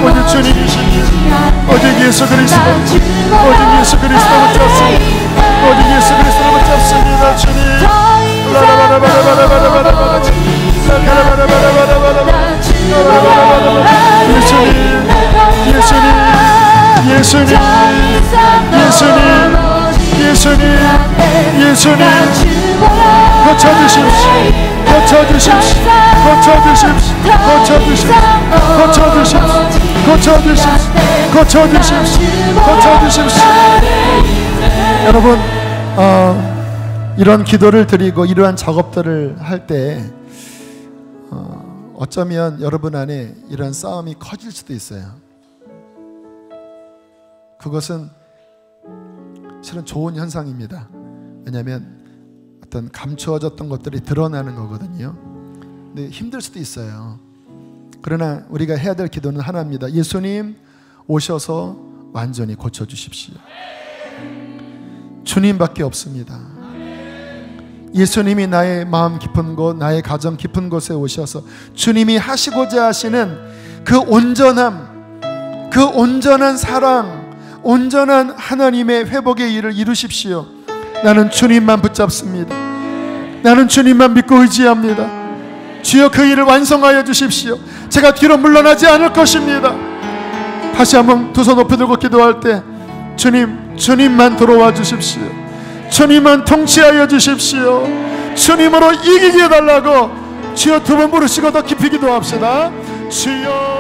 [SPEAKER 1] 오직 주님이십니다. 오직 예수 그리스도, 오직 예수 그리스도를 붙잡습니다. 오직 예수 그리스도를 붙잡습니다. 주님, 예수님, 예수님, 예수님, 예수님, 예수님, 예수님, 고쳐주십시오. 고쳐주십시오. 고쳐주십시오. 고쳐주십시오. 고쳐주십시오. 고쳐주십시오. 고쳐주십시오. 고쳐주십시오. 여러분, 이런 기도를 드리고 이러한 작업들을 할 때 어쩌면 여러분 안에 이런 싸움이 커질 수도 있어요. 그것은 실은 좋은 현상입니다. 왜냐하면 어떤 감추어졌던 것들이 드러나는 거거든요. 근데 힘들 수도 있어요. 그러나 우리가 해야 될 기도는 하나입니다. 예수님 오셔서 완전히 고쳐주십시오. 주님밖에 없습니다. 예수님이 나의 마음 깊은 곳, 나의 가정 깊은 곳에 오셔서 주님이 하시고자 하시는 그 온전함, 그 온전한 사랑, 온전한 하나님의 회복의 일을 이루십시오. 나는 주님만 붙잡습니다. 나는 주님만 믿고 의지합니다. 주여 그 일을 완성하여 주십시오. 제가 뒤로 물러나지 않을 것입니다. 다시 한번 두 손 높이 들고 기도할 때 주님만 들어와 주십시오. 주님만 통치하여 주십시오. 주님으로 이기게 해달라고 주여 두 번 부르시고 더 깊이 기도합시다. 주여